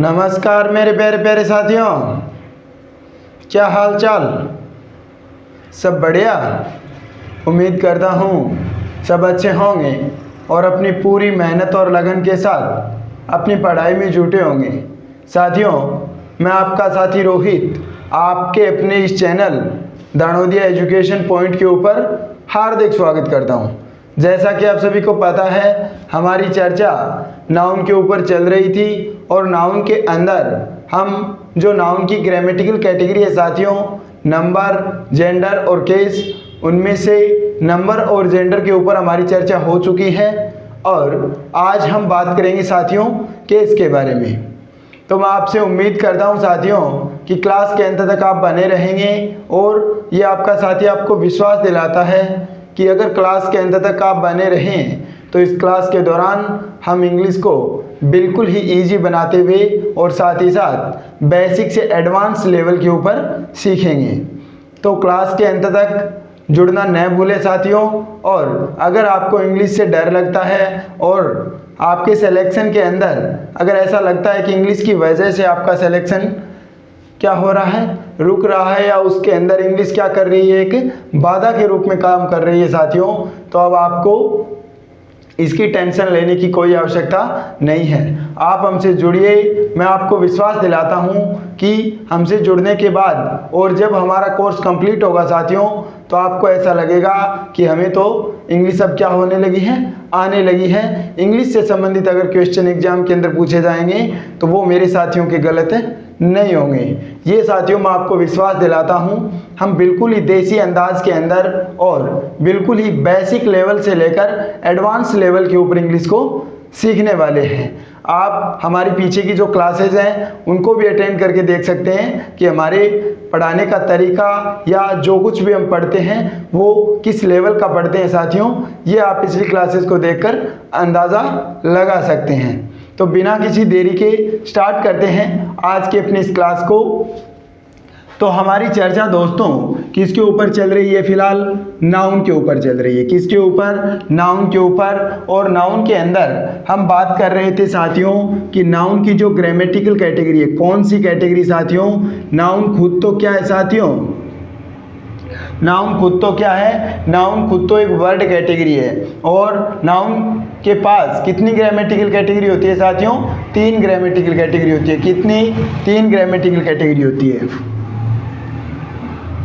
नमस्कार मेरे प्यारे प्यारे साथियों, क्या हाल चाल। सब बढ़िया। उम्मीद करता हूँ सब अच्छे होंगे और अपनी पूरी मेहनत और लगन के साथ अपनी पढ़ाई में जुटे होंगे। साथियों, मैं आपका साथी रोहित आपके अपने इस चैनल दानोदिया एजुकेशन पॉइंट के ऊपर हार्दिक स्वागत करता हूँ। जैसा कि आप सभी को पता है, हमारी चर्चा नाउन के ऊपर चल रही थी और नाउन के अंदर हम जो नाउन की ग्रामेटिकल कैटेगरी है साथियों, नंबर, जेंडर और केस, उनमें से नंबर और जेंडर के ऊपर हमारी चर्चा हो चुकी है और आज हम बात करेंगे साथियों केस के बारे में। तो मैं आपसे उम्मीद करता हूं साथियों कि क्लास के अंत तक आप बने रहेंगे और ये आपका साथी आपको विश्वास दिलाता है कि अगर क्लास के अंत तक आप बने रहें तो इस क्लास के दौरान हम इंग्लिश को बिल्कुल ही इजी बनाते हुए और साथ ही साथ बेसिक से एडवांस लेवल के ऊपर सीखेंगे। तो क्लास के अंत तक जुड़ना न भूलें साथियों। और अगर आपको इंग्लिश से डर लगता है और आपके सिलेक्शन के अंदर अगर ऐसा लगता है कि इंग्लिश की वजह से आपका सिलेक्शन क्या हो रहा है, रुक रहा है, या उसके अंदर इंग्लिश क्या कर रही है, एक बाधा के रूप में काम कर रही है साथियों, तो अब आपको इसकी टेंशन लेने की कोई आवश्यकता नहीं है। आप हमसे जुड़िए। मैं आपको विश्वास दिलाता हूं कि हमसे जुड़ने के बाद और जब हमारा कोर्स कंप्लीट होगा साथियों, तो आपको ऐसा लगेगा कि हमें तो इंग्लिश अब क्या होने लगी है, आने लगी है। इंग्लिश से संबंधित अगर क्वेश्चन एग्जाम के अंदर पूछे जाएंगे तो वो मेरे साथियों के गलत नहीं होंगे। ये साथियों मैं आपको विश्वास दिलाता हूँ, हम बिल्कुल ही देसी अंदाज के अंदर और बिल्कुल ही बेसिक लेवल से लेकर एडवांस लेवल के ऊपर इंग्लिश को सीखने वाले हैं। आप हमारी पीछे की जो क्लासेज हैं उनको भी अटेंड करके देख सकते हैं कि हमारे पढ़ाने का तरीका या जो कुछ भी हम पढ़ते हैं वो किस लेवल का पढ़ते हैं साथियों, ये आप पिछली क्लासेस को देखकर अंदाज़ा लगा सकते हैं। तो बिना किसी देरी के स्टार्ट करते हैं आज की अपनी इस क्लास को। तो हमारी चर्चा दोस्तों किसके ऊपर चल रही है, फिलहाल नाउन के ऊपर चल रही है। किसके ऊपर? नाउन के ऊपर। और नाउन के अंदर हम बात कर रहे थे साथियों कि नाउन की जो ग्रामेटिकल कैटेगरी है, कौन सी कैटेगरी साथियों? नाउन खुद तो क्या है साथियों? नाउन खुद तो क्या है? नाउन खुद तो एक वर्ड कैटेगरी है। और नाउन के पास कितनी ग्रामेटिकल कैटेगरी होती है साथियों? 3 ग्रामेटिकल कैटेगरी होती है। कितनी? 3 ग्रामेटिकल कैटेगरी होती है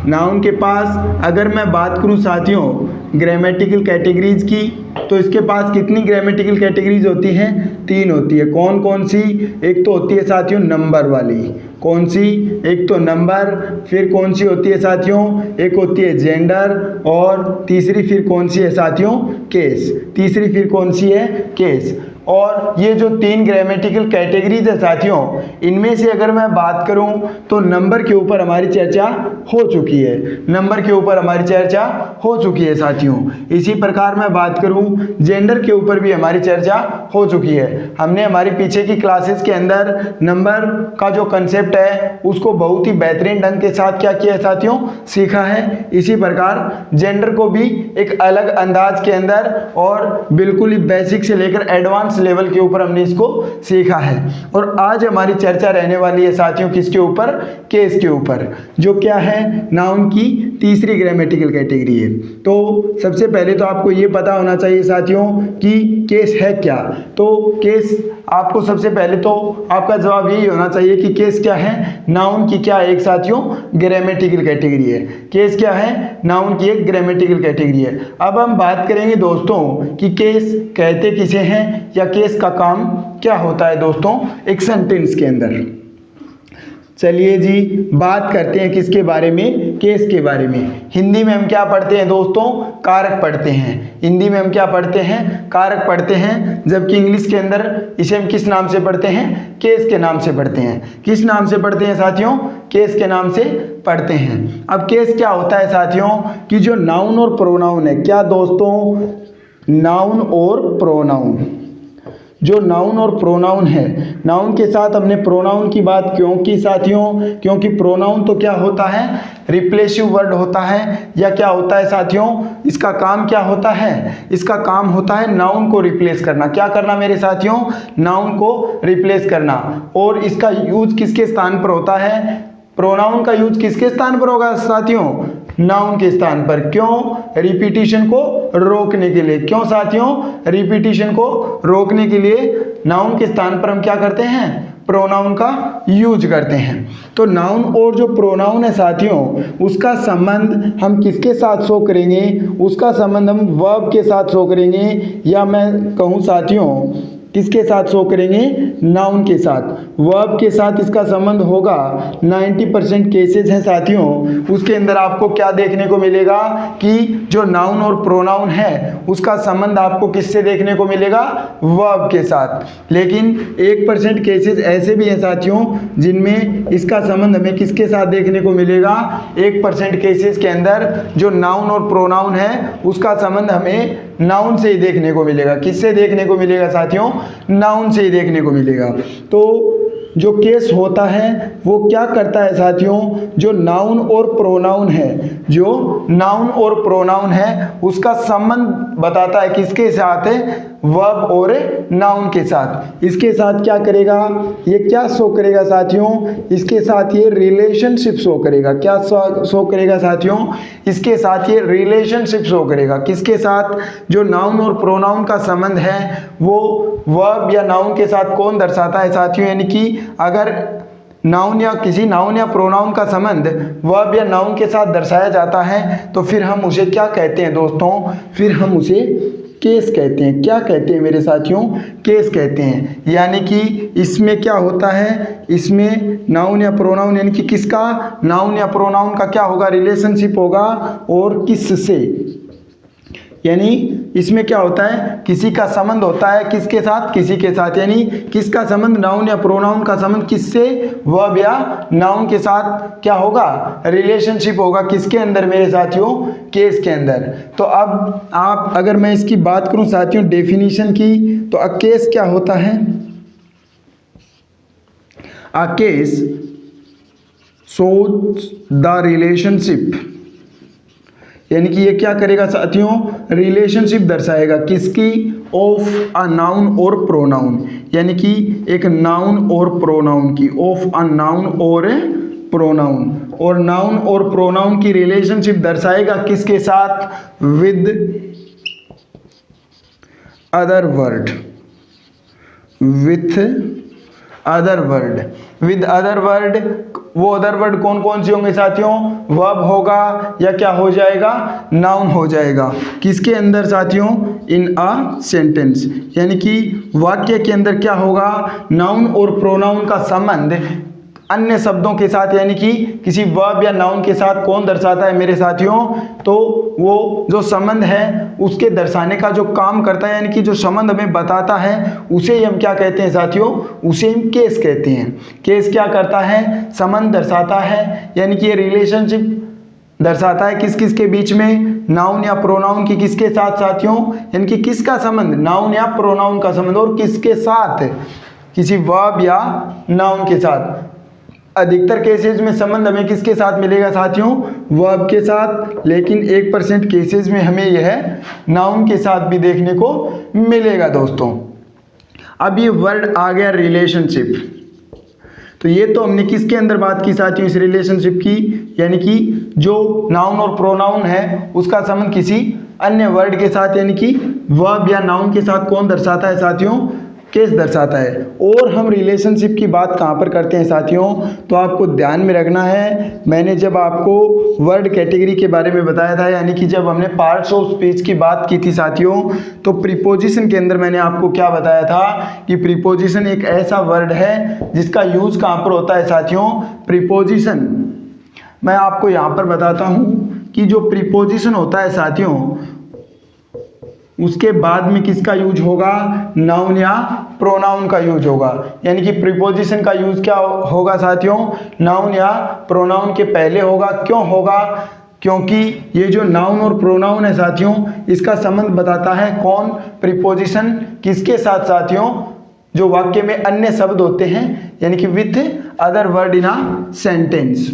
नाउन के पास। अगर मैं बात करूं साथियों ग्रामेटिकल कैटेगरीज की, तो इसके पास कितनी ग्रामेटिकल कैटेगरीज होती हैं? 3 होती है। कौन कौन सी? एक तो होती है साथियों नंबर वाली। कौन सी? एक तो नंबर। फिर कौन सी होती है साथियों? एक होती है जेंडर। और तीसरी फिर कौन सी है साथियों? केस। तीसरी फिर कौन सी है? केस। और ये जो 3 ग्रामेटिकल कैटेगरीज है साथियों, इनमें से अगर मैं बात करूं तो नंबर के ऊपर हमारी चर्चा हो चुकी है। नंबर के ऊपर हमारी चर्चा हो चुकी है साथियों। इसी प्रकार मैं बात करूं जेंडर के ऊपर भी हमारी चर्चा हो चुकी है। हमने हमारी पीछे की क्लासेस के अंदर नंबर का जो कंसेप्ट है उसको बहुत ही बेहतरीन ढंग के साथ क्या किया है साथियों? सीखा है। इसी प्रकार जेंडर को भी एक अलग अंदाज के अंदर और बिल्कुल ही बेसिक से लेकर एडवांस लेवल के ऊपर हमने इसको सीखा है। और आज हमारी चर्चा रहने वाली है साथियों किसके ऊपर? केस के ऊपर, जो क्या है? नाउन की तीसरी ग्रामेटिकल कैटेगरी है। तो सबसे पहले तो आपको ये पता होना चाहिए साथियों कि केस है क्या। तो केस आपको सबसे पहले तो आपका जवाब यही होना चाहिए कि केस क्या है? नाउन की क्या है एक साथियों? ग्रामेटिकल कैटेगरी है। केस क्या है? नाउन की एक ग्रामेटिकल कैटेगरी है। अब हम बात करेंगे दोस्तों कि केस कहते किसे हैं या केस का काम क्या होता है दोस्तों एक सेंटेंस के अंदर। चलिए जी बात करते हैं किसके बारे में? केस के बारे में। हिंदी में हम क्या पढ़ते हैं दोस्तों? कारक पढ़ते हैं। हिंदी में हम क्या पढ़ते हैं? कारक पढ़ते हैं। जबकि इंग्लिश के अंदर इसे हम किस नाम से पढ़ते हैं? केस के नाम से पढ़ते हैं। किस नाम से पढ़ते हैं साथियों? केस के नाम से पढ़ते हैं। अब केस क्या होता है साथियों कि जो नाउन और प्रोनाउन है, क्या दोस्तों? नाउन और प्रोनाउन, जो नाउन और प्रोनाउन है, नाउन के साथ हमने प्रोनाउन की बात क्यों की साथियों? क्योंकि प्रोनाउन तो क्या होता है? रिप्लेसिव वर्ड होता है, या क्या होता है साथियों? इसका काम क्या होता है? इसका काम होता है नाउन को रिप्लेस करना। क्या करना मेरे साथियों? नाउन को रिप्लेस करना। और इसका यूज किसके स्थान पर होता है? प्रोनाउन का यूज किसके स्थान पर होगा साथियों? नाउन के स्थान पर। क्यों? रिपीटिशन को रोकने के लिए। क्यों साथियों? रिपीटिशन को रोकने के लिए नाउन के स्थान पर हम क्या करते हैं? प्रोनाउन का यूज करते हैं। तो नाउन और जो प्रोनाउन है साथियों, उसका संबंध हम किसके साथ शो करेंगे? उसका संबंध हम वर्ब के साथ शो करेंगे, या मैं कहूँ साथियों किसके साथ शो करेंगे? नाउन के साथ। वर्ब के साथ इसका संबंध होगा। 90% केसेस हैं साथियों, उसके अंदर आपको क्या देखने को मिलेगा कि जो नाउन और प्रोनाउन है उसका संबंध आपको किससे देखने को मिलेगा? वर्ब के साथ। लेकिन 1% केसेस ऐसे भी हैं साथियों जिनमें इसका संबंध हमें किसके साथ देखने को मिलेगा? 1% केसेस के अंदर जो नाउन और प्रोनाउन है उसका संबंध हमें नाउन से ही देखने को मिलेगा। किससे देखने को मिलेगा साथियों? नाउन से ही देखने को मिलेगा। तो जो केस होता है वो क्या करता है साथियों? जो नाउन और प्रोनाउन है, जो नाउन और प्रोनाउन है उसका संबंध बताता है किसके साथ है? वर्ब और नाउन के साथ। इसके साथ क्या करेगा? ये क्या शो करेगा साथियों? इसके साथ ये रिलेशनशिप शो करेगा। क्या शो करेगा साथियों? इसके साथ ये रिलेशनशिप शो करेगा। किसके साथ? जो नाउन और प्रोनाउन का संबंध है वो वर्ब या नाउन के साथ कौन दर्शाता है साथियों? यानी कि अगर नाउन या किसी नाउन या प्रोनाउन का संबंध वर्ब या नाउन के साथ दर्शाया जाता है तो फिर हम उसे क्या कहते हैं दोस्तों? फिर हम उसे केस कहते हैं। क्या कहते हैं मेरे साथियों? केस कहते हैं। यानी कि इसमें क्या होता है? इसमें नाउन या प्रोनाउन, यानी कि किसका? नाउन या प्रोनाउन का क्या होगा? रिलेशनशिप होगा। और किससे? यानी इसमें क्या होता है? किसी का संबंध होता है किसके साथ? किसी के साथ। यानी किसका संबंध? नाउन या प्रोनाउन का संबंध किससे? वर्ब या नाउन के साथ क्या होगा? रिलेशनशिप होगा। किसके अंदर मेरे साथियों? केस के अंदर। तो अब आप अगर मैं इसकी बात करूं साथियों डेफिनेशन की, तो अ केस क्या होता है? A case shows the relationship, यानी कि ये क्या करेगा साथियों? रिलेशनशिप दर्शाएगा। किसकी? ऑफ अ नाउन और प्रोनाउन, यानी कि एक नाउन और प्रोनाउन की। ऑफ अ नाउन और प्रोनाउन, और नाउन और प्रोनाउन की रिलेशनशिप दर्शाएगा किसके साथ? With other word. With other word. With other word, वो अदर वर्ड कौन कौन से होंगे साथियों? वर्ब होगा, या क्या हो जाएगा? नाउन हो जाएगा। किसके अंदर साथियों? इन अ सेंटेंस, यानी कि वाक्य के अंदर क्या होगा? नाउन और प्रोनाउन का संबंध अन्य शब्दों के साथ, यानी कि किसी वर्ब या नाउन के साथ कौन दर्शाता है मेरे साथियों? तो वो जो संबंध है उसके दर्शाने का जो काम करता है, यानी कि जो संबंध हमें बताता है उसे ही हम क्या कहते हैं साथियों? उसे हम केस कहते हैं। केस क्या करता है? संबंध दर्शाता है, यानी कि ये रिलेशनशिप दर्शाता है किस किस के बीच में? नाउन या प्रोनाउन की। किसके साथ साथियों? यानी कि किसका संबंध? नाउन या प्रोनाउन का संबंध। और किसके साथ? किसी वर्ब या नाउन के साथ। अधिकतर केसेस में संबंध हमें किसके साथ मिलेगा साथियों? वर्ब के साथ। लेकिन 1% केसेस में हमें यह नाउन के साथ भी देखने को मिलेगा दोस्तों। अब ये वर्ड आ गया रिलेशनशिप। तो ये तो हमने किसके अंदर बात की साथियों? इस रिलेशनशिप की, यानी कि जो नाउन और प्रोनाउन है उसका संबंध किसी अन्य वर्ड के साथ, यानी कि वर्ब या नाउन के साथ कौन दर्शाता है साथियों? केस दर्शाता है। और हम रिलेशनशिप की बात कहाँ पर करते हैं साथियों? तो आपको ध्यान में रखना है, मैंने जब आपको वर्ड कैटेगरी के बारे में बताया था, यानी कि जब हमने पार्ट्स ऑफ स्पीच की बात की थी साथियों, तो प्रीपोजिशन के अंदर मैंने आपको क्या बताया था कि प्रीपोजिशन एक ऐसा वर्ड है जिसका यूज कहाँ पर होता है साथियों? प्रीपोजिशन। मैं आपको यहाँ पर बताता हूँ कि जो प्रीपोजिशन होता है साथियों उसके बाद में किसका यूज होगा? नाउन या प्रोनाउन का यूज होगा। यानी कि प्रीपोजिशन का यूज क्या होगा साथियों? नाउन या प्रोनाउन के पहले होगा। क्यों होगा? क्योंकि ये जो नाउन और प्रोनाउन है साथियों इसका संबंध बताता है कौन? प्रीपोजिशन। किसके साथ साथियों? जो वाक्य में अन्य शब्द होते हैं, यानी कि with other word in a sentence.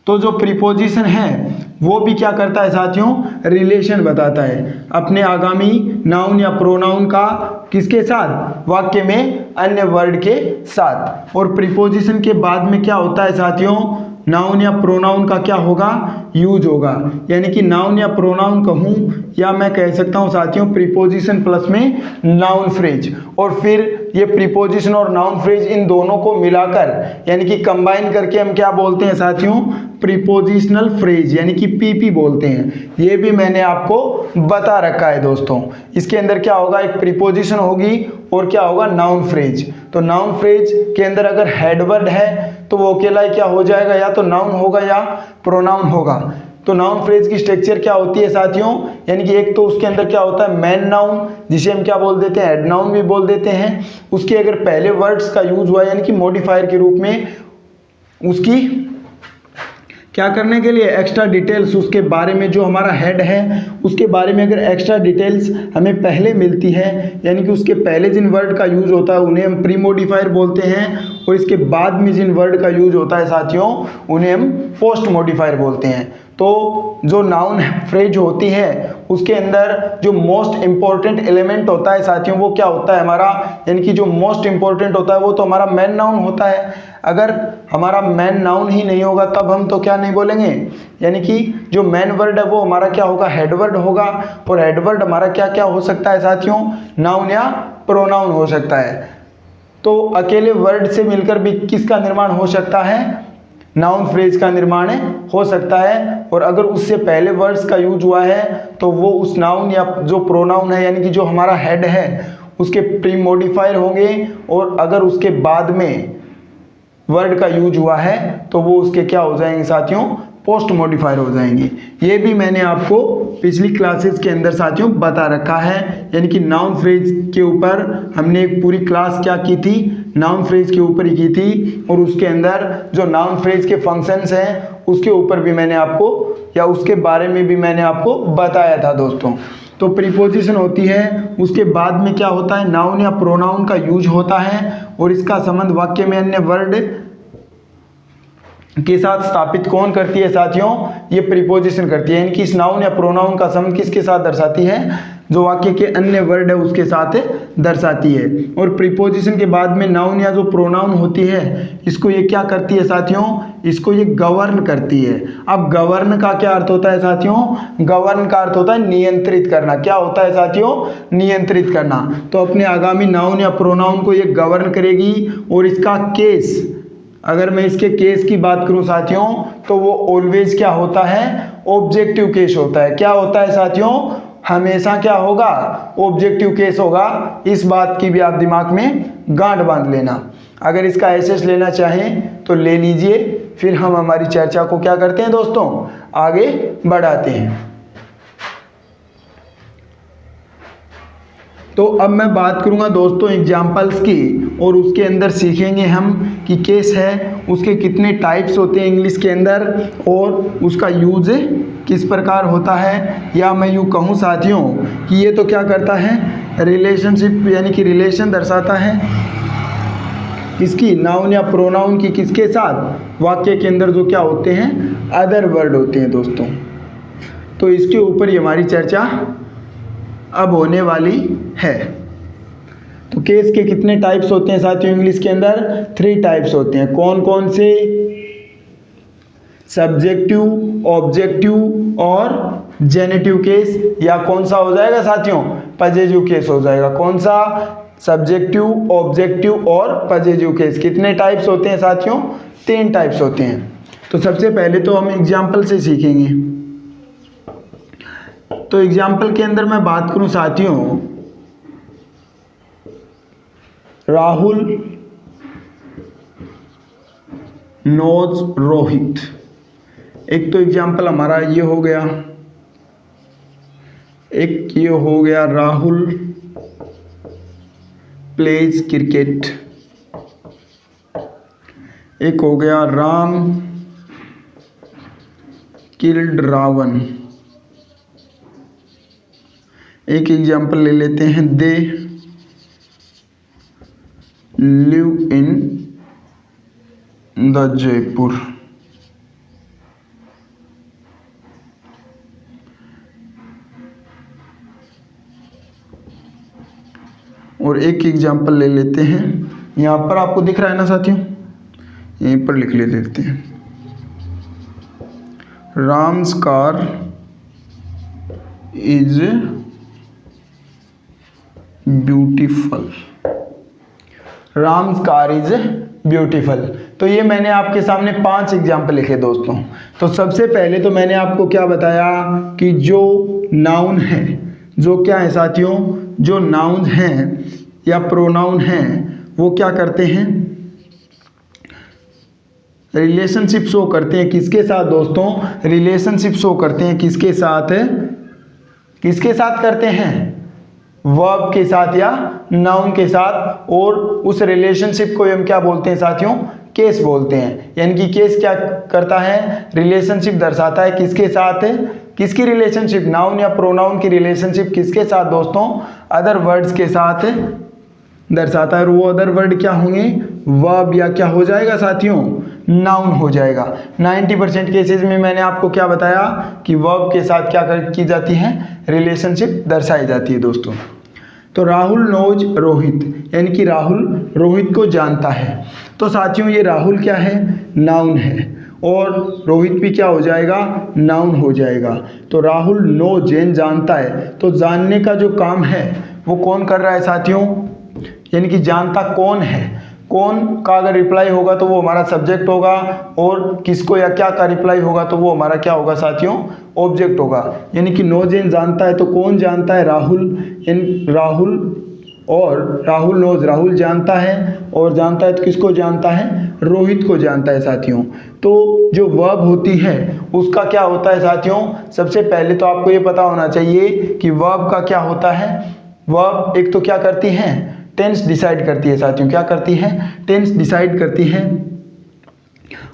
तो जो प्रीपोजिशन है वो भी क्या करता है साथियों, रिलेशन बताता है अपने आगामी नाउन या प्रोनाउन का किसके साथ, वाक्य में अन्य वर्ड के साथ। और प्रीपोजिशन के बाद में क्या होता है साथियों, नाउन या प्रोनाउन का क्या होगा, यूज होगा। यानी कि नाउन या प्रोनाउन कहूँ, या मैं कह सकता हूँ साथियों प्रीपोजिशन प्लस में नाउन फ्रेज, और फिर ये प्रीपोजिशन और नाउन फ्रेज इन दोनों को मिलाकर यानी कि कंबाइन करके हम क्या बोलते हैं साथियों, प्रीपोजिशनल फ्रेज यानी कि पीपी बोलते हैं। ये भी मैंने आपको बता रखा है दोस्तों। इसके अंदर क्या होगा, एक प्रीपोजिशन होगी और क्या होगा, नाउन फ्रेज। तो नाउन फ्रेज के अंदर अगर हेडवर्ड है तो वो अकेला ही क्या हो जाएगा, या तो नाउन होगा या प्रोनाउन होगा। तो नाउन फ्रेज की स्ट्रक्चर क्या होती है साथियों, यानी कि एक तो उसके अंदर क्या होता है मेन नाउन, जिसे हम क्या बोल देते हैं, हेड नाउन भी बोल देते हैं। उसके अगर पहले वर्ड्स का यूज हुआ यानी कि मॉडिफायर के रूप में, उसकी क्या करने के लिए, एक्स्ट्रा डिटेल्स उसके बारे में, जो हमारा हेड है उसके बारे में अगर एक्स्ट्रा डिटेल्स हमें पहले मिलती है, यानी कि उसके पहले जिन वर्ड का यूज होता है उन्हें हम प्री मॉडिफायर बोलते हैं, और इसके बाद में जिन वर्ड का यूज होता है साथियों उन्हें हम पोस्ट मॉडिफायर बोलते हैं। तो जो नाउन फ्रेज होती है उसके अंदर जो मोस्ट इंपॉर्टेंट एलिमेंट होता है साथियों वो क्या होता है हमारा, यानी कि जो मोस्ट इंपॉर्टेंट होता है वो तो हमारा मेन नाउन होता है। अगर हमारा मेन नाउन ही नहीं होगा तब हम तो क्या नहीं बोलेंगे, यानी कि जो मेन वर्ड है वो हमारा क्या होगा, हेडवर्ड होगा। और हेडवर्ड हमारा क्या क्या हो सकता है साथियों, नाउन या प्रोनाउन हो सकता है। तो अकेले वर्ड से मिलकर भी किसका निर्माण हो सकता है, नाउन फ्रेज का निर्माण हो सकता है। और अगर उससे पहले वर्ड्स का यूज हुआ है तो वो उस नाउन या जो प्रोनाउन है यानी कि जो हमारा हेड है उसके प्री मॉडिफायर होंगे, और अगर उसके बाद में वर्ड का यूज हुआ है तो वो उसके क्या हो जाएंगे साथियों, पोस्ट मॉडिफायर हो जाएंगे। ये भी मैंने आपको पिछली क्लासेस के अंदर साथियों बता रखा है। यानी कि नाउन फ्रेज के ऊपर हमने एक पूरी क्लास क्या की थी, नाउन फ्रेज के ऊपर ही की थी, और उसके अंदर जो नाउन फ्रेज के फंक्शंस हैं उसके ऊपर भी मैंने आपको, या उसके बारे में भी मैंने आपको बताया था दोस्तों। तो प्रीपोजिशन होती है, उसके बाद में क्या होता है, नाउन या प्रोनाउन का यूज होता है, और इसका संबंध वाक्य में अन्य वर्ड के साथ स्थापित कौन करती है साथियों, ये प्रीपोजिशन करती है। यानी कि इस नाउन या प्रोनाउन का संबंध किसके साथ दर्शाती है, जो वाक्य के अन्य वर्ड है उसके साथ दर्शाती है। और प्रीपोजिशन के बाद में नाउन या जो प्रोनाउन होती है इसको ये क्या करती है साथियों, इसको ये गवर्न करती है। अब गवर्न का क्या अर्थ होता है साथियों, गवर्न का अर्थ होता है नियंत्रित करना। क्या होता है साथियों, नियंत्रित करना। तो अपने आगामी नाउन या प्रोनाउन को ये गवर्न करेगी। और इसका केस, अगर मैं इसके केस की बात करूं साथियों तो वो ऑलवेज क्या होता है, ऑब्जेक्टिव केस होता है। क्या होता है साथियों, हमेशा क्या होगा, ऑब्जेक्टिव केस होगा। इस बात की भी आप दिमाग में गांठ बांध लेना। अगर इसका एसेस लेना चाहें तो ले लीजिए, फिर हम हमारी चर्चा को क्या करते हैं दोस्तों, आगे बढ़ाते हैं। तो अब मैं बात करूंगा दोस्तों एग्जाम्पल्स की, और उसके अंदर सीखेंगे हम कि केस है उसके कितने टाइप्स होते हैं इंग्लिश के अंदर, और उसका यूज किस प्रकार होता है। या मैं यूँ कहूँ साथियों कि ये तो क्या करता है, रिलेशनशिप यानी कि रिलेशन दर्शाता है किसकी, नाउन या प्रोनाउन की किसके साथ, वाक्य के अंदर जो क्या होते हैं, अदर वर्ड होते हैं दोस्तों। तो इसके ऊपर ही हमारी चर्चा अब होने वाली है। तो केस के कितने टाइप्स होते हैं साथियों इंग्लिश के अंदर, 3 टाइप्स होते हैं। कौन कौन से, सब्जेक्टिव, ऑब्जेक्टिव और जेनेटिव केस। या कौन सा हो जाएगा साथियों, पजेसिव केस हो जाएगा। कौन सा, सब्जेक्टिव, ऑब्जेक्टिव और पजेसिव केस। कितने टाइप्स होते हैं साथियों, 3 टाइप्स होते हैं। तो सबसे पहले तो हम एग्जाम्पल से सीखेंगे। तो एग्जाम्पल के अंदर मैं बात करूं साथियों, राहुल नोज रोहित। एक तो एग्जाम्पल हमारा ये हो गया, एक ये हो गया राहुल प्लेज क्रिकेट। एक हो गया राम किल्ड रावण। एक एग्जाम्पल ले लेते हैं, they live in the Jaipur. और एक एग्जाम्पल ले लेते हैं, यहाँ पर आपको दिख रहा है ना साथियों, यहीं पर लिख लेते हैं। Ram's car is beautiful. Ram's car is beautiful. तो ये मैंने आपके सामने 5 एग्जाम्पल लिखे दोस्तों। तो सबसे पहले तो मैंने आपको क्या बताया कि जो नाउन है, जो क्या है साथियों, जो नाउन हैं या प्रोनाउन हैं वो क्या करते हैं, रिलेशनशिप शो करते हैं। किसके साथ दोस्तों, रिलेशनशिप शो करते हैं। किसके साथ, किसके साथ करते हैं, वर्ब के साथ या नाउन के साथ। और उस रिलेशनशिप को हम क्या बोलते हैं साथियों, केस बोलते हैं। यानी कि केस क्या करता है, रिलेशनशिप दर्शाता है। किसके साथ, किसकी रिलेशनशिप, नाउन या प्रोनाउन की रिलेशनशिप किसके साथ दोस्तों, अदर वर्ड्स के साथ दर्शाता है। और वो अदर वर्ड क्या होंगे, वर्ब या क्या हो जाएगा साथियों, नाउन हो जाएगा। 90% केसेस में मैंने आपको क्या बताया कि वर्ब के साथ क्या की जाती है, रिलेशनशिप दर्शाई जाती है दोस्तों। तो राहुल नोज रोहित, यानी कि राहुल रोहित को जानता है। तो साथियों ये राहुल क्या है, नाउन है, और रोहित भी क्या हो जाएगा, नाउन हो जाएगा। तो राहुल नोज यानी जानता है। तो जानने का जो काम है वो कौन कर रहा है साथियों, यानी कि जानता कौन है। कौन का अगर रिप्लाई होगा तो वो हमारा सब्जेक्ट होगा, और किसको या क्या का रिप्लाई होगा तो वो हमारा क्या होगा साथियों, ऑब्जेक्ट होगा। यानी कि नोज यानी जानता है, तो कौन जानता है, राहुल यानी राहुल, और राहुल नोज राहुल जानता है, और जानता है तो किसको जानता है, रोहित को जानता है साथियों। तो जो वर्ब होती है उसका क्या होता है साथियों, सबसे पहले तो आपको ये पता होना चाहिए कि वर्ब का क्या होता है। वर्ब एक तो क्या करती है, टेंस डिसाइड करती है साथियों। क्या करती है, टेंस डिसाइड करती है।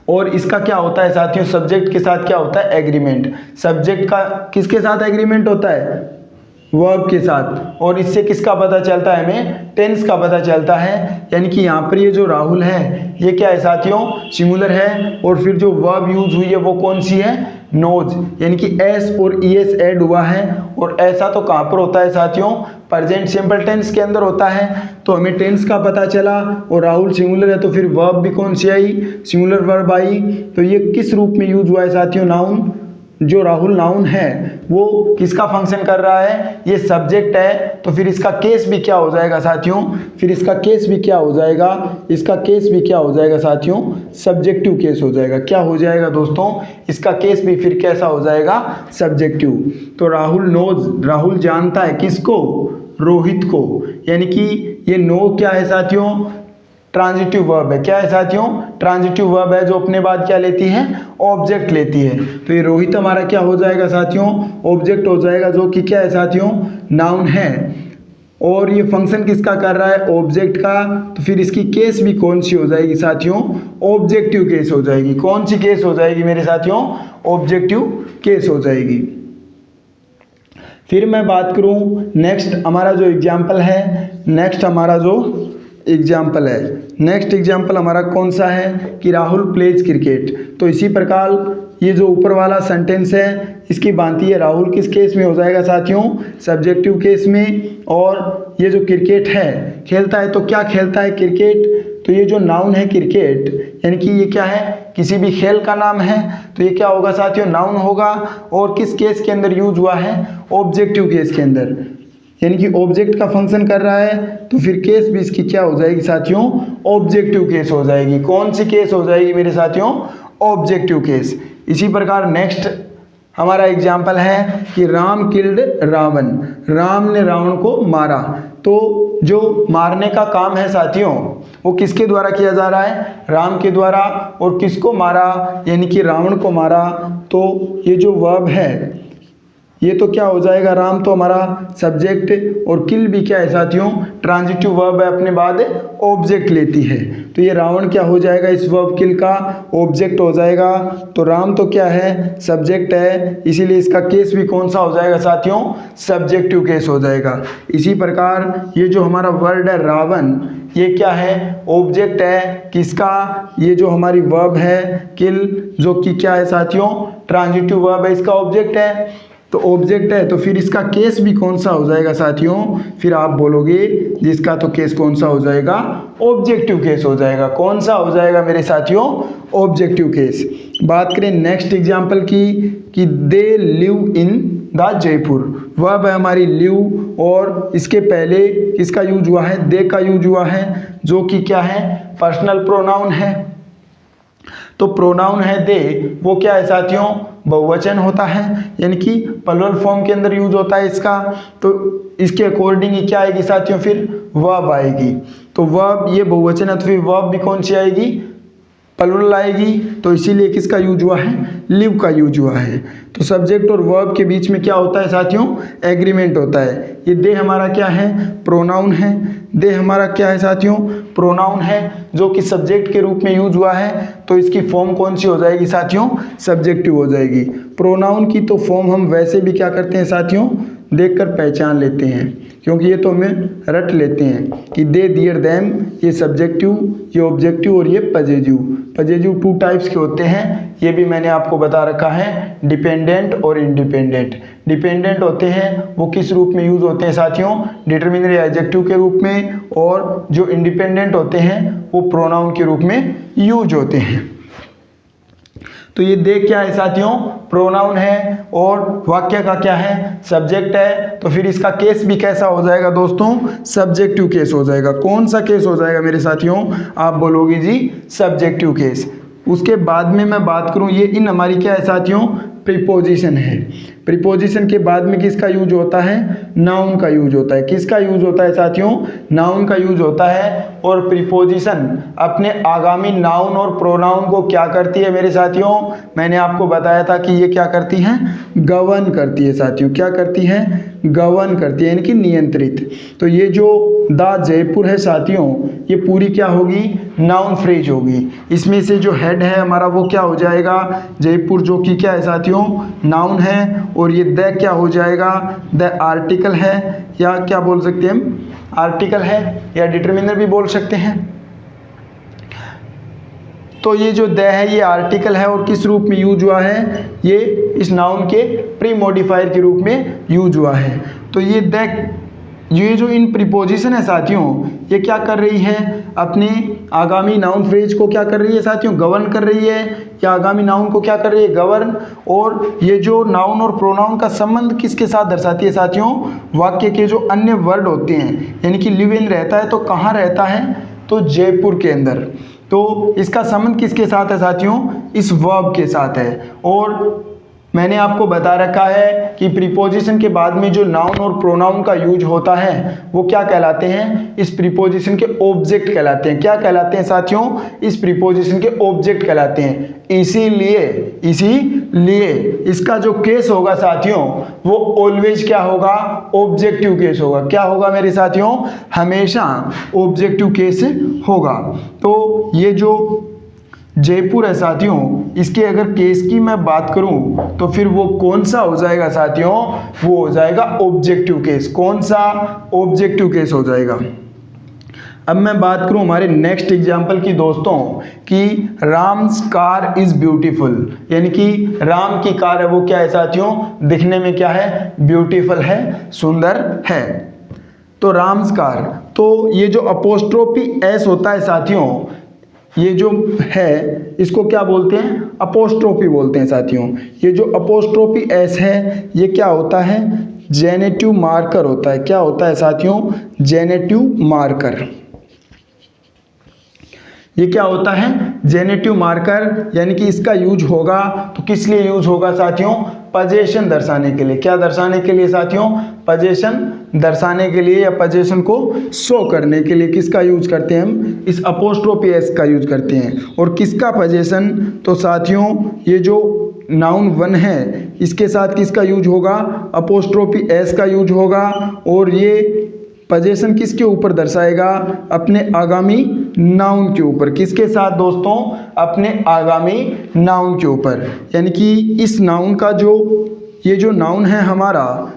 और इसका क्या होता है साथियों, सब्जेक्ट के साथ क्या होता है, एग्रीमेंट। सब्जेक्ट का किसके साथ एग्रीमेंट होता है, वर्ब के साथ। और इससे किसका पता चलता है, हमें टेंस का पता चलता है। यानी कि यहाँ पर ये जो राहुल है ये क्या है साथियों, सिंगुलर है। और फिर जो वर्ब यूज हुई है वो कौन सी है, नोज, यानी कि एस और ईएस ऐड हुआ है। और ऐसा तो कहाँ पर होता है साथियों, प्रेजेंट सिंपल टेंस के अंदर होता है। तो हमें टेंस का पता चला, और राहुल सिंगुलर है तो फिर वर्ब भी कौन सी आई, सिंगुलर वर्ब आई। तो ये किस रूप में यूज हुआ है साथियों, नाउन। जो राहुल नाउन है वो किसका फंक्शन कर रहा है, ये सब्जेक्ट है। तो फिर इसका केस भी क्या हो जाएगा साथियों, फिर इसका केस भी क्या हो जाएगा, इसका केस भी क्या हो जाएगा साथियों, सब्जेक्टिव केस हो जाएगा। क्या हो जाएगा दोस्तों, इसका केस भी फिर कैसा हो जाएगा, सब्जेक्टिव। तो राहुल नोज राहुल जानता है किसको, रोहित को। यानी कि ये नो क्या है साथियों, ट्रांजिटिव वर्ब है। क्या है साथियों, ट्रांजिटिव वर्ब है, जो अपने बाद क्या लेती है, ऑब्जेक्ट लेती है। तो ये रोहित हमारा क्या हो जाएगा साथियों, ऑब्जेक्ट हो जाएगा, जो कि क्या है साथियों, नाउन है। और ये फंक्शन किसका कर रहा है, ऑब्जेक्ट का। तो फिर इसकी केस भी कौन सी हो जाएगी साथियों, ऑब्जेक्टिव केस हो जाएगी। कौन सी केस हो जाएगी मेरे साथियों, ऑब्जेक्टिव केस हो जाएगी। फिर मैं बात करूं नेक्स्ट हमारा जो एग्जाम्पल है, नेक्स्ट एग्जाम्पल हमारा कौन सा है कि राहुल प्लेज क्रिकेट। तो इसी प्रकार ये जो ऊपर वाला सेंटेंस है इसकी बांती है, राहुल किस केस में हो जाएगा साथियों, सब्जेक्टिव केस में। और ये जो क्रिकेट है खेलता है, तो क्या खेलता है, क्रिकेट। तो ये जो नाउन है क्रिकेट, यानी कि ये क्या है, किसी भी खेल का नाम है। तो ये क्या होगा साथियों, नाउन होगा। और किस केस के अंदर यूज हुआ है, ऑब्जेक्टिव केस के अंदर। यानी कि ऑब्जेक्ट का फंक्शन कर रहा है, तो फिर केस भी इसकी क्या हो जाएगी साथियों, ऑब्जेक्टिव केस हो जाएगी। कौन सी केस हो जाएगी मेरे साथियों, ऑब्जेक्टिव केस। इसी प्रकार नेक्स्ट हमारा एग्जाम्पल है कि राम किल्ड रावण, राम ने रावण को मारा। तो जो मारने का काम है साथियों वो किसके द्वारा किया जा रहा है, राम के द्वारा। और किसको मारा, यानी कि रावण को मारा। तो ये जो वर्ब है ये तो क्या हो जाएगा, राम तो हमारा सब्जेक्ट और किल भी क्या है साथियों, ट्रांजिटिव वर्ब है, अपने बाद ऑब्जेक्ट लेती है। तो ये रावण क्या हो जाएगा, इस वर्ब किल का ऑब्जेक्ट हो जाएगा। तो राम तो क्या है, सब्जेक्ट है, इसीलिए इसका केस भी कौन सा हो जाएगा साथियों, सब्जेक्टिव केस हो जाएगा। इसी प्रकार ये जो हमारा वर्ड है रावण, ये क्या है, ऑब्जेक्ट है किसका, ये जो हमारी वर्ब है किल, जो कि क्या है साथियों, ट्रांजिटिव वर्ब है, इसका ऑब्जेक्ट है। तो ऑब्जेक्ट है तो फिर इसका केस भी कौन सा हो जाएगा साथियों, फिर आप बोलोगे जिसका तो केस कौन सा हो जाएगा, ऑब्जेक्टिव केस हो जाएगा। कौन सा हो जाएगा मेरे साथियों, ऑब्जेक्टिव केस। बात करें नेक्स्ट एग्जांपल की, कि they live in the Jaipur, verb है हमारी लिव और इसके पहले किसका यूज हुआ है, दे का यूज हुआ है, जो कि क्या है, पर्सनल प्रोनाउन है। तो प्रोनाउन है दे, वो क्या है साथियों, बहुवचन होता है, यानी कि प्लुरल फॉर्म के अंदर यूज होता है इसका। तो इसके अकॉर्डिंग ही क्या आएगी साथियों, फिर वर्ब आएगी। तो वर्ब ये बहुवचन है तो फिर वर्ब भी कौन सी आएगी, प्लुरल आएगी। तो इसीलिए किसका यूज हुआ है, लिव का यूज हुआ है। तो सब्जेक्ट और वर्ब के बीच में क्या होता है साथियों, एग्रीमेंट होता है। ये दे हमारा क्या है, प्रोनाउन है, दे हमारा क्या है साथियों, प्रोनाउन है, जो कि सब्जेक्ट के रूप में यूज हुआ है। तो इसकी फॉर्म कौन सी हो जाएगी साथियों, सब्जेक्टिव हो जाएगी। प्रोनाउन की तो फॉर्म हम वैसे भी क्या करते हैं साथियों, देखकर पहचान लेते हैं, क्योंकि ये तो हमें रट लेते हैं कि दे, दियर, देम, ये सब्जेक्टिव, ये ऑब्जेक्टिव और ये पजेजिव। पजेजिव 2 टाइप्स के होते हैं, ये भी मैंने आपको बता रखा है, डिपेंडेंट और इंडिपेंडेंट। डिपेंडेंट होते हैं वो किस रूप में यूज होते हैं साथियों, डिटरमिनर या एडजेक्टिव के रूप में, और जो इंडिपेंडेंट होते हैं वो प्रोनाउन के रूप में यूज होते हैं। तो ये दे क्या है साथियों, प्रोनाउन है, और वाक्य का क्या है, सब्जेक्ट है। तो फिर इसका केस भी कैसा हो जाएगा दोस्तों, सब्जेक्टिव केस हो जाएगा। कौन सा केस हो जाएगा मेरे साथियों, आप बोलोगे जी सब्जेक्टिव केस। उसके बाद में मैं बात करूं, ये इन हमारी क्या है साथियों, प्रीपोजिशन है। प्रीपोजिशन के बाद में किसका यूज होता है, नाउन का यूज होता है। किसका यूज होता है साथियों, नाउन का यूज होता है। और प्रीपोजिशन अपने आगामी नाउन और प्रोनाउन को क्या करती है मेरे साथियों, मैंने आपको बताया था कि ये क्या करती हैं, गवर्न करती है साथियों। क्या करती है, गवर्न करती है, यानी कि नियंत्रित। तो ये जो द जयपुर है साथियों, ये पूरी क्या होगी, नाउन फ्रेज होगी। इसमें से जो हेड है हमारा वो क्या हो जाएगा, जयपुर, जो कि क्या है साथियों, नाउन है। और ये द क्या हो जाएगा, द आर्टिकल है, या क्या बोल सकते हैं हम, आर्टिकल है, या डिटरमिनर भी बोल सकते हैं। तो ये जो द है ये आर्टिकल है, और किस रूप में यूज हुआ है, ये इस नाउन के प्री मॉडिफायर के रूप में यूज हुआ है। तो ये द, ये जो इन प्रीपोजिशन है साथियों, ये क्या कर रही है, अपने आगामी नाउन फ्रेज को क्या कर रही है साथियों, गवर्न कर रही है, या आगामी नाउन को क्या कर रही है, गवर्न। और ये जो नाउन और प्रोनाउन का संबंध किसके साथ दर्शाती है साथियों, वाक्य के जो अन्य वर्ड होते हैं, यानी कि लिव इन रहता है तो कहाँ रहता है, तो जयपुर के अंदर। तो इसका संबंध किसके साथ है साथियों, इस वर्ब के साथ है। और मैंने आपको बता रखा है कि प्रीपोजिशन के बाद में जो नाउन और प्रोनाउन का यूज होता है वो क्या कहलाते हैं, इस प्रीपोजिशन के ऑब्जेक्ट कहलाते हैं। क्या कहलाते हैं साथियों, इस प्रीपोजिशन के ऑब्जेक्ट कहलाते हैं। इसीलिए इसका जो केस होगा साथियों, वो ऑलवेज क्या होगा, ऑब्जेक्टिव केस होगा। क्या होगा मेरे साथियों, हमेशा ऑब्जेक्टिव केस होगा। तो ये जो जयपुर है साथियों, इसके अगर केस की मैं बात करूं तो फिर वो कौन सा हो जाएगा साथियों, वो हो जाएगा ऑब्जेक्टिव केस। कौन सा, ऑब्जेक्टिव केस हो जाएगा। अब मैं बात करूं हमारे नेक्स्ट एग्जाम्पल की दोस्तों, कि राम्स कार इज ब्यूटीफुल, यानी कि राम की कार है वो क्या है साथियों, दिखने में क्या है, ब्यूटीफुल है, सुंदर है। तो राम्स कार, तो ये जो अपोस्ट्रोफी एस होता है साथियों, ये जो है इसको क्या बोलते हैं, अपोस्ट्रोफी बोलते हैं साथियों। ये जो अपोस्ट्रोफी एस है ये क्या होता है, जेनेटिव मार्कर होता है। क्या होता है साथियों, जेनेटिव मार्कर। ये क्या होता है, जेनेटिव मार्कर, यानी कि इसका यूज होगा तो किस लिए यूज होगा साथियों, पजेशन दर्शाने के लिए। क्या दर्शाने के लिए साथियों, पजेशन दर्शाने के लिए, या पजेशन को शो करने के लिए किसका यूज करते हैं हम, इस अपोस्ट्रोफी एस का यूज करते हैं। और किसका पजेशन, तो साथियों ये जो नाउन वन है इसके साथ किसका यूज होगा, अपोस्ट्रोफी एस का यूज होगा, और ये पोजीशन किसके ऊपर दर्शाएगा, अपने आगामी नाउन के ऊपर। किसके साथ दोस्तों, अपने आगामी नाउन के ऊपर। यानी कि इस नाउन का जो ये जो नाउन है हमारा,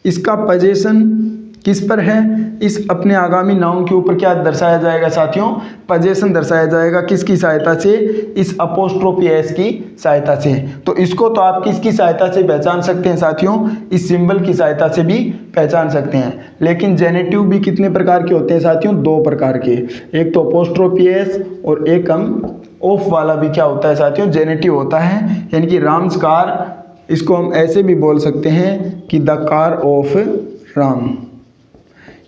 इसका पोजीशन किस पर है, इस अपने आगामी नाउन के ऊपर क्या दर्शाया जाएगा साथियों, पोजीशन दर्शाया जाएगा। किसकी सहायता से, इस अपोस्ट्रोफी एस की सहायता से। तो इसको तो आप किसकी सहायता से पहचान सकते हैं साथियों, इस सिंबल की सहायता से भी पहचान सकते हैं। लेकिन जेनेटिव भी कितने प्रकार के होते हैं साथियों, 2 प्रकार के, एक तो अपोस्ट्रोफी एस और एक हम ऑफ वाला भी क्या होता है साथियों, जेनेटिव होता है। यानी कि राम्स कार, इसको हम ऐसे भी बोल सकते हैं कि द कार ऑफ राम,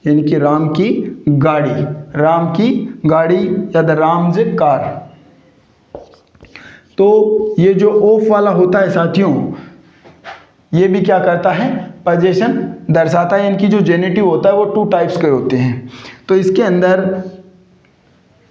यानी कि राम की गाड़ी, राम की गाड़ी या द राम्स कार। तो ये जो ऑफ वाला होता है साथियों, ये भी क्या करता है, पोजीशन दर्शाता है। इनकी जो जेनेटिव होता है वो 2 टाइप्स के होते हैं। तो इसके अंदर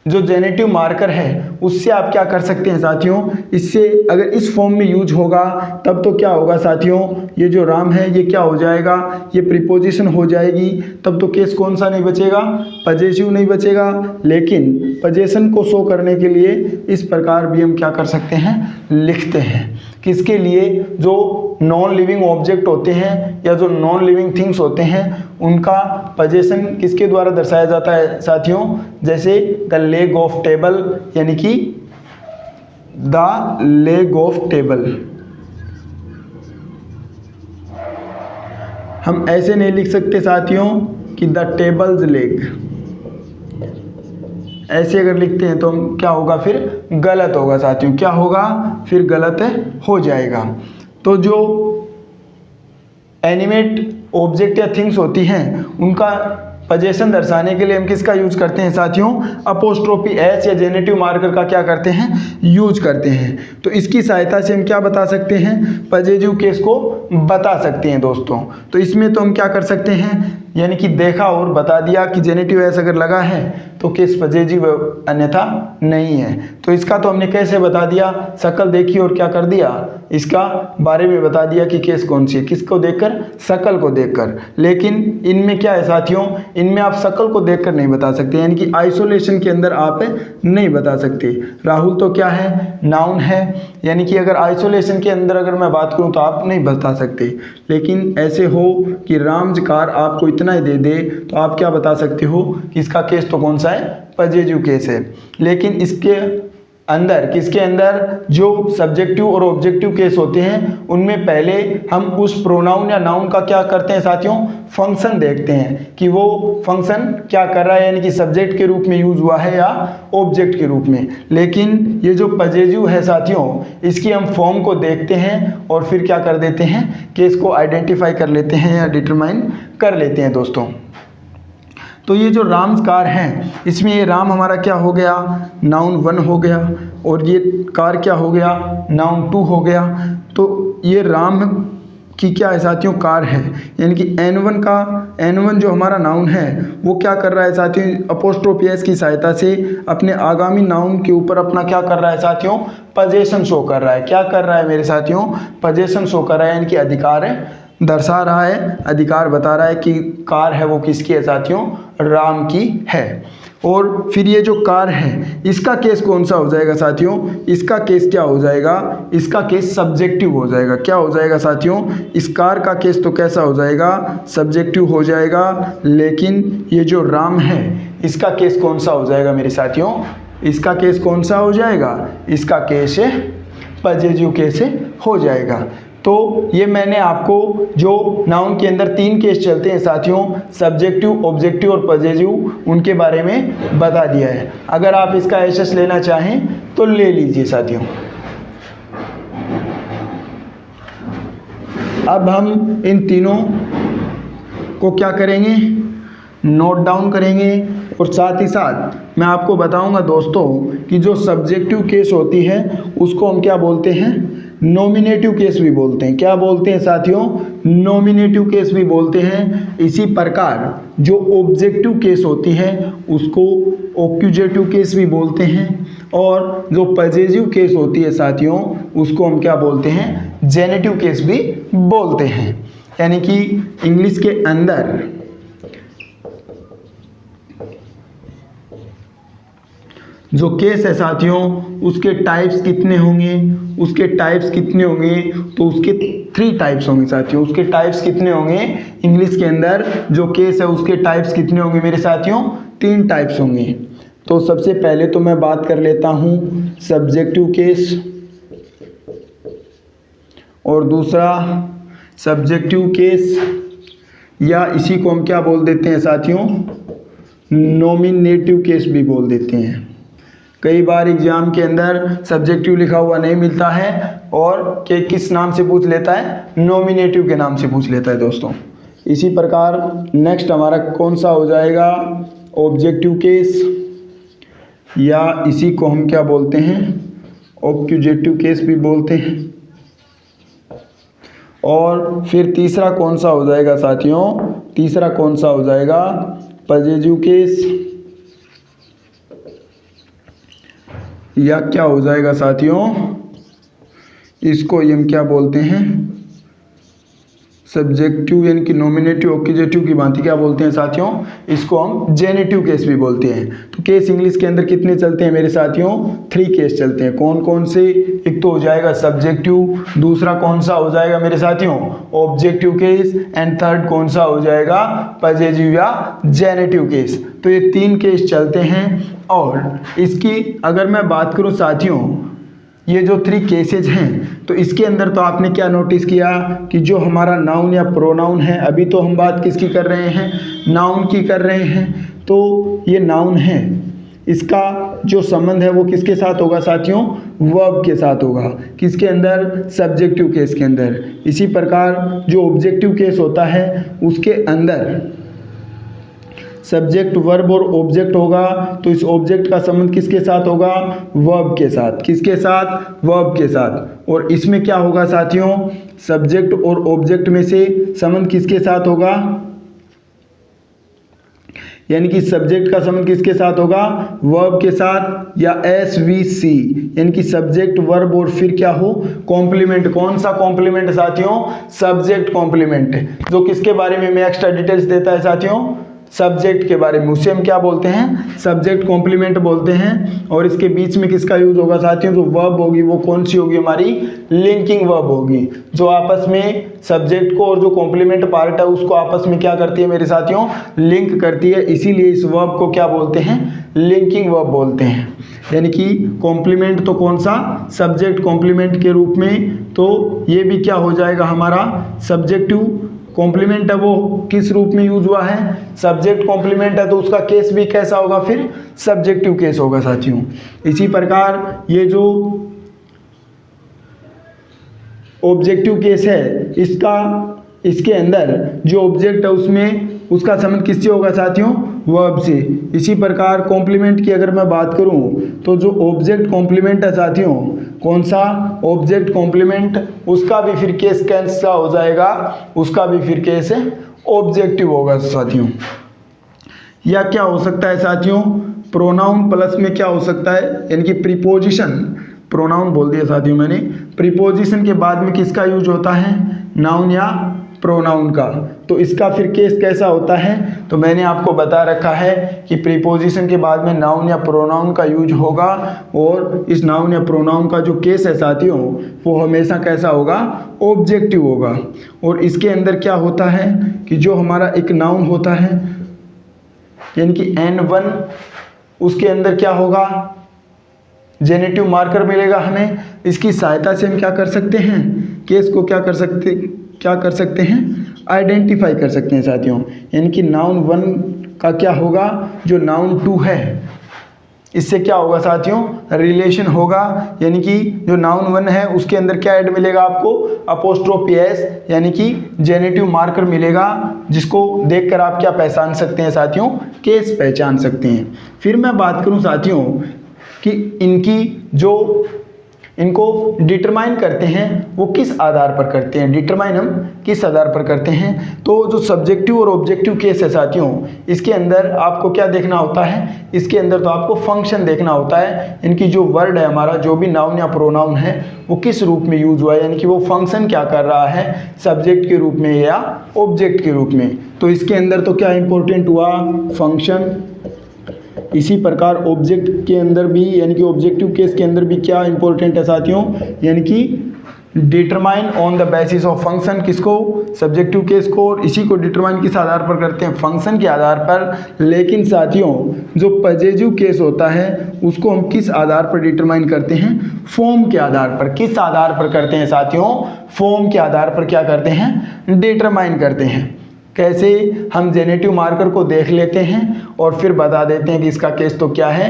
जो जेनेटिव मार्कर है उससे आप क्या कर सकते हैं साथियों, इससे अगर इस फॉर्म में यूज होगा तब तो क्या होगा साथियों, ये जो राम है ये क्या हो जाएगा, ये प्रीपोजिशन हो जाएगी। तब तो केस कौन सा नहीं बचेगा, पजेसिव नहीं बचेगा। लेकिन पोजीशन को शो करने के लिए इस प्रकार भी हम क्या कर सकते हैं, लिखते हैं। किसके लिए, जो नॉन लिविंग ऑब्जेक्ट होते हैं या जो नॉन लिविंग थिंग्स होते हैं उनका पोजीशन किसके द्वारा दर्शाया जाता है साथियों, जैसे द लेग ऑफ टेबल, यानी कि द लेग ऑफ टेबल। हम ऐसे नहीं लिख सकते साथियों कि द टेबल्स लेग, ऐसे अगर लिखते हैं तो हम क्या होगा, फिर गलत होगा साथियों, क्या होगा, फिर गलत हो जाएगा। तो जो एनिमेट ऑब्जेक्ट या थिंग्स होती हैं उनका पोजीशन दर्शाने के लिए हम किसका यूज करते हैं साथियों, अपोस्ट्रोफी एस या जेनेटिव मार्कर का क्या करते हैं, यूज करते हैं। तो इसकी सहायता से हम क्या बता सकते हैं, पजेसिव केस को बता सकते हैं दोस्तों। तो इसमें तो हम क्या कर सकते हैं, यानी कि देखा और बता दिया कि जेनेटिव एस अगर लगा है तो केस पजेसिव, अन्यथा नहीं है। तो इसका तो हमने कैसे बता दिया, शक्ल देखी और क्या कर दिया, इसका बारे में बता दिया कि केस कौन सी है, किसको देखकर, शक्ल को देखकर। लेकिन इनमें क्या है साथियों, इनमें आप शक्ल को देखकर नहीं बता सकते, यानी कि आइसोलेशन के अंदर आप नहीं बता सकते। राहुल तो क्या है, नाउन है, यानी कि अगर आइसोलेशन के अंदर अगर मैं बात करूं तो आप नहीं बता सकते। लेकिन ऐसे हो कि राम्स कार आपको इतना ही दे दे तो आप क्या बता सकते हो कि इसका केस तो कौन सा है, पजेसिव केस है। लेकिन इसके अंदर, किसके अंदर, जो सब्जेक्टिव और ऑब्जेक्टिव केस होते हैं उनमें पहले हम उस प्रोनाउन या नाउन का क्या करते हैं साथियों, फंक्शन देखते हैं कि वो फंक्शन क्या कर रहा है, यानी कि सब्जेक्ट के रूप में यूज हुआ है या ऑब्जेक्ट के रूप में। लेकिन ये जो पजेसिव है साथियों, इसकी हम फॉर्म को देखते हैं और फिर क्या कर देते हैं, केस को आइडेंटिफाई कर लेते हैं या डिटरमाइन कर लेते हैं दोस्तों। तो ये जो राम्स कार है, इसमें ये राम हमारा क्या हो गया, नाउन 1 हो गया, और ये कार क्या हो गया, नाउन 2 हो गया। तो ये राम की क्या है साथियों, कार है, यानी कि N1 जो हमारा नाउन है वो क्या कर रहा है साथियों, अपोस्ट्रोफी एस की सहायता से अपने आगामी नाउन के ऊपर अपना क्या कर रहा है साथियों, पोजीशन शो कर रहा है। क्या कर रहा है मेरे साथियों, पोजीशन शो कर रहा है, यानी कि अधिकार दर्शा रहा है, अधिकार बता रहा है कि कार है वो किसकी है साथियों, राम की है। और फिर ये जो कार है इसका केस कौन सा हो जाएगा साथियों, इसका केस क्या हो जाएगा, इसका केस सब्जेक्टिव हो जाएगा। क्या हो जाएगा साथियों, इस कार का केस तो कैसा हो जाएगा, सब्जेक्टिव हो जाएगा। लेकिन ये जो राम है इसका केस कौन सा हो जाएगा मेरे साथियों, इसका केस कौन सा हो जाएगा, इसका केस पजेसिव केस हो जाएगा। तो ये मैंने आपको जो नाउन के अंदर 3 केस चलते हैं साथियों, सब्जेक्टिव, ऑब्जेक्टिव और पजेसिव, उनके बारे में बता दिया है। अगर आप इसका एसएस लेना चाहें तो ले लीजिए साथियों। अब हम इन तीनों को क्या करेंगे, नोट डाउन करेंगे, और साथ ही साथ मैं आपको बताऊंगा दोस्तों कि जो सब्जेक्टिव केस होती है उसको हम क्या बोलते हैं, नॉमिनेटिव केस भी बोलते हैं। क्या बोलते हैं साथियों, नॉमिनेटिव केस भी बोलते हैं। इसी प्रकार जो ऑब्जेक्टिव केस होती है उसको ऑक्यूजेटिव केस भी बोलते हैं, और जो पजेसिव केस होती है साथियों उसको हम क्या बोलते हैं, जेनेटिव केस भी बोलते हैं। यानी कि इंग्लिश के अंदर जो केस है साथियों उसके टाइप्स कितने होंगे, तो उसके 3 टाइप्स होंगे साथियों। उसके टाइप्स कितने होंगे, इंग्लिश के अंदर जो केस है उसके टाइप्स कितने होंगे मेरे साथियों, 3 टाइप्स होंगे। तो सबसे पहले तो मैं बात कर लेता हूँ सब्जेक्टिव केस, और दूसरा सब्जेक्टिव केस, या इसी को हम क्या बोल देते हैं साथियों, नॉमिनेटिव केस भी बोल देते हैं। कई बार एग्जाम के अंदर सब्जेक्टिव लिखा हुआ नहीं मिलता है और के किस नाम से पूछ लेता है, नॉमिनेटिव के नाम से पूछ लेता है दोस्तों। इसी प्रकार नेक्स्ट हमारा कौन सा हो जाएगा, ऑब्जेक्टिव केस, या इसी को हम क्या बोलते हैं, ऑक्यूजेटिव केस भी बोलते हैं। और फिर तीसरा कौन सा हो जाएगा साथियों, तीसरा कौन सा हो जाएगा, पजेसिव केस, या क्या हो जाएगा साथियों, इसको हम क्या बोलते हैं, सब्जेक्टिव यानी कि नॉमिनेटिव ऑक्यूजेटिव की भांति क्या बोलते हैं साथियों, इसको हम जेनेटिव केस भी बोलते हैं। तो केस इंग्लिश के अंदर कितने चलते हैं मेरे साथियों, 3 केस चलते हैं। कौन कौन से, एक तो हो जाएगा सब्जेक्टिव, दूसरा कौन सा हो जाएगा मेरे साथियों, ऑब्जेक्टिव केस, एंड थर्ड कौन सा हो जाएगा, पजेसिव या जेनेटिव केस। तो ये 3 केस चलते हैं। और इसकी अगर मैं बात करूं साथियों, ये जो 3 केसेज हैं तो इसके अंदर तो आपने क्या नोटिस किया कि जो हमारा नाउन या प्रोनाउन है, अभी तो हम बात किसकी कर रहे हैं, नाउन की कर रहे हैं। तो ये नाउन है, इसका जो संबंध है वो किसके साथ होगा साथियों, वर्ब के साथ होगा। किसके अंदर, सब्जेक्टिव केस के अंदर। इसी प्रकार जो ऑब्जेक्टिव केस होता है उसके अंदर सब्जेक्ट, वर्ब और ऑब्जेक्ट होगा। तो इस ऑब्जेक्ट का संबंध किसके साथ होगा, वर्ब के साथ। किसके साथ, वर्ब के साथ। और इसमें क्या होगा साथियों, सब्जेक्ट और ऑब्जेक्ट में से संबंध किसके साथ होगा, यानी कि सब्जेक्ट का संबंध किसके साथ होगा, वर्ब के साथ, या SVC यानी कि सब्जेक्ट, वर्ब और फिर क्या हो, कॉम्प्लीमेंट। कौन सा कॉम्प्लीमेंट साथियों, सब्जेक्ट कॉम्प्लीमेंट, जो किसके बारे में हमें एक्स्ट्रा डिटेल्स देता है साथियों, सब्जेक्ट के बारे में। उसे हम क्या बोलते हैं, सब्जेक्ट कॉम्प्लीमेंट बोलते हैं। और इसके बीच में किसका यूज होगा साथियों, जो वर्ब होगी वो कौन सी होगी, हमारी लिंकिंग वर्ब होगी, जो आपस में सब्जेक्ट को और जो कॉम्प्लीमेंट पार्ट है उसको आपस में क्या करती है मेरे साथियों, लिंक करती है। इसीलिए इस वर्ब को क्या बोलते हैं, लिंकिंग वर्ब बोलते हैं। यानी कि कॉम्प्लीमेंट तो कौन सा, सब्जेक्ट कॉम्प्लीमेंट के रूप में। तो ये भी क्या हो जाएगा हमारा, सब्जेक्टिव कॉम्प्लीमेंट है वो किस रूप में यूज हुआ है, सब्जेक्ट कॉम्प्लीमेंट है, तो उसका केस भी कैसा होगा, फिर सब्जेक्टिव केस होगा साथियों। इसी प्रकार ये जो ऑब्जेक्टिव केस है, इसके अंदर जो ऑब्जेक्ट है उसमें उसका संबंध किससे होगा साथियों, वर्ब से। इसी प्रकार कॉम्प्लीमेंट की अगर मैं बात करूं तो जो ऑब्जेक्ट कॉम्प्लीमेंट है साथियों, कौन सा, ऑब्जेक्ट कॉम्प्लीमेंट, उसका भी फिर केस कैसा हो जाएगा, उसका भी फिर केस ऑब्जेक्टिव होगा साथियों। या क्या हो सकता है साथियों, प्रोनाउन प्लस में क्या हो सकता है, यानी कि प्रीपोजिशन, प्रोनाउन बोल दिया साथियों मैंने, प्रीपोजिशन के बाद में किसका यूज होता है, नाउन या प्रोनाउन का। तो इसका फिर केस कैसा होता है, तो मैंने आपको बता रखा है कि प्रीपोजिशन के बाद में नाउन या प्रोनाउन का यूज होगा। और इस नाउन या प्रोनाउन का जो केस है साथियों वो हमेशा कैसा होगा, ऑब्जेक्टिव होगा। और इसके अंदर क्या होता है कि जो हमारा एक नाउन होता है यानी कि N1, उसके अंदर क्या होगा, जेनेटिव मार्कर मिलेगा हमें। इसकी सहायता से हम क्या कर सकते हैं, केस को क्या कर सकते हैं, आइडेंटिफाई कर सकते हैं साथियों। यानी कि नाउन 1 का क्या होगा, जो नाउन 2 है इससे क्या होगा साथियों, रिलेशन होगा। यानी कि जो नाउन 1 है उसके अंदर क्या ऐड मिलेगा आपको, अपोस्ट्रोफी एस, यानी कि जेनेटिव मार्कर मिलेगा, जिसको देखकर आप क्या पहचान सकते हैं साथियों, केस पहचान सकते हैं। फिर मैं बात करूं साथियों कि इनकी जो इनको डिटरमाइन करते हैं वो किस आधार पर करते हैं, डिटरमाइन हम किस आधार पर करते हैं। तो जो सब्जेक्टिव और ऑब्जेक्टिव केस है साथियों, इसके अंदर आपको क्या देखना होता है, इसके अंदर तो आपको फंक्शन देखना होता है, इनकी जो वर्ड है हमारा, जो भी नाउन या प्रोनाउन है वो किस रूप में यूज हुआ है, यानी कि वो फंक्शन क्या कर रहा है, सब्जेक्ट के रूप में या ऑब्जेक्ट के रूप में। तो इसके अंदर तो क्या इंपॉर्टेंट हुआ, फंक्शन। इसी प्रकार ऑब्जेक्ट के अंदर भी, यानी कि ऑब्जेक्टिव केस के अंदर भी क्या इंपॉर्टेंट है साथियों, यानी कि determine on the basis of function, किसको, सब्जेक्टिव केस को। और इसी को डिटरमाइन किस आधार पर करते हैं, फंक्शन के आधार पर। लेकिन साथियों जो पजेसिव केस होता है उसको हम किस आधार पर डिटरमाइन करते हैं, फॉर्म के आधार पर। किस आधार पर करते हैं साथियों, फॉर्म के आधार पर क्या करते हैं, डिटरमाइन करते हैं। कैसे, हम जेनेटिव मार्कर को देख लेते हैं और फिर बता देते हैं कि इसका केस तो क्या है।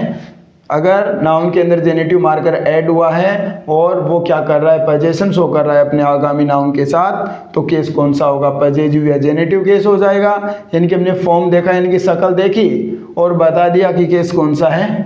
अगर नाउन के अंदर जेनेटिव मार्कर ऐड हुआ है और वो क्या कर रहा है, पजेशन शो कर रहा है अपने आगामी नाउन के साथ, तो केस कौन सा होगा, पजेसिव या जेनेटिव केस हो जाएगा। यानी कि हमने फॉर्म देखा, यानी कि शक्ल देखी और बता दिया कि केस कौन सा है,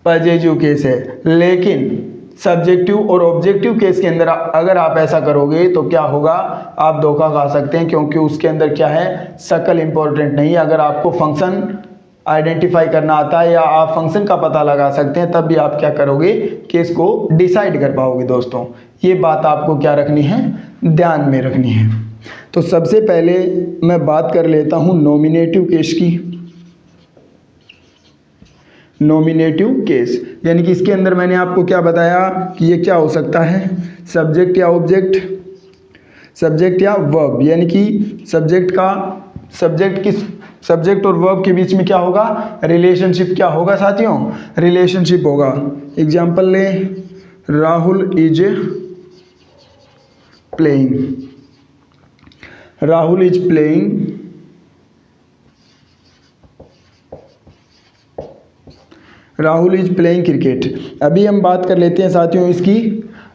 पजेसिव केस है। लेकिन सब्जेक्टिव और ऑब्जेक्टिव केस के अंदर अगर आप ऐसा करोगे तो क्या होगा, आप धोखा खा सकते हैं, क्योंकि उसके अंदर क्या है, शक्ल इंपॉर्टेंट नहीं है। अगर आपको फंक्शन आइडेंटिफाई करना आता है या आप फंक्शन का पता लगा सकते हैं, तब भी आप क्या करोगे, केस को डिसाइड कर पाओगे। दोस्तों ये बात आपको क्या रखनी है, ध्यान में रखनी है। तो सबसे पहले मैं बात कर लेता हूं नॉमिनेटिव केस की। नॉमिनेटिव केस यानी कि इसके अंदर मैंने आपको क्या बताया कि ये क्या हो सकता है, सब्जेक्ट या ऑब्जेक्ट, सब्जेक्ट या वर्ब। यानी कि सब्जेक्ट और वर्ब के बीच में क्या होगा, रिलेशनशिप क्या होगा साथियों, रिलेशनशिप होगा। एग्जाम्पल ले, Rahul is playing, Rahul is playing Rahul is playing cricket. अभी हम बात कर लेते हैं साथियों इसकी,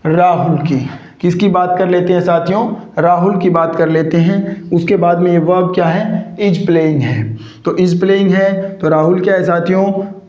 राहुल की। किसकी बात कर लेते हैं साथियों, राहुल की बात कर लेते हैं। उसके बाद में ये वर्ब क्या है, इज प्लेइंग है। तो इज प्लेइंग है तो राहुल क्या है साथियों,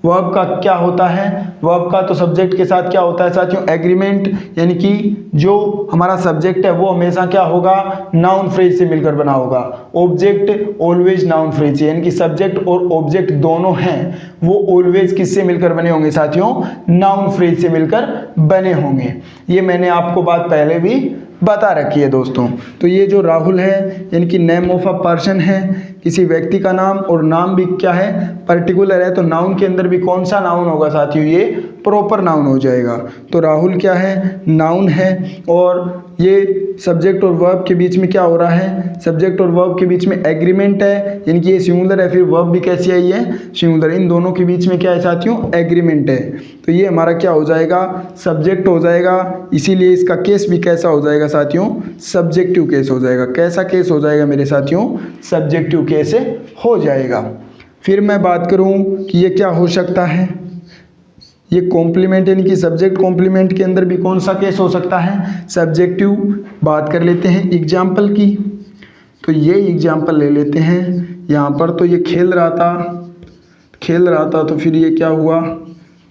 वर्ब का क्या होता है, वर्ब का तो सब्जेक्ट के साथ क्या होता है साथियों, एग्रीमेंट। यानी कि जो हमारा सब्जेक्ट है वो हमेशा क्या होगा, नाउन फ्रेज से मिलकर बना होगा। ऑब्जेक्ट ऑलवेज नाउन फ्रेज से, यानी कि सब्जेक्ट और ऑब्जेक्ट दोनों हैं वो ऑलवेज किससे मिलकर बने होंगे साथियों, नाउन फ्रेज से मिलकर बने होंगे। ये मैंने आपको बात पहले भी बता रखी है दोस्तों। तो ये जो राहुल है यानी कि नेम ऑफ अ पर्सन है, किसी व्यक्ति का नाम, और नाम भी क्या है, पर्टिकुलर है। तो नाउन के अंदर भी कौन सा नाउन होगा साथियों, ये प्रॉपर नाउन हो जाएगा। तो राहुल क्या है, नाउन है। और ये सब्जेक्ट और वर्ब के बीच में क्या हो रहा है, सब्जेक्ट और वर्ब के बीच में एग्रीमेंट है, यानी कि ये सिंगुलर है, फिर वर्ब भी कैसी आई है, सिंगुलर। इन दोनों के बीच में क्या है साथियों, एग्रीमेंट है। तो ये हमारा क्या हो जाएगा, सब्जेक्ट हो जाएगा। इसीलिए इसका केस भी कैसा हो जाएगा साथियों, सब्जेक्टिव केस हो जाएगा। कैसा केस हो जाएगा मेरे साथियों, सब्जेक्टिव केस हो जाएगा। फिर मैं बात करूं कि ये क्या हो सकता है, ये कॉम्प्लीमेंट यानी कि सब्जेक्ट कॉम्प्लीमेंट के अंदर भी कौन सा केस हो सकता है, सब्जेक्टिव। बात कर लेते हैं एग्जाम्पल की। तो ये एग्जाम्पल ले लेते हैं। यहाँ पर तो ये खेल रहा था तो फिर ये क्या हुआ,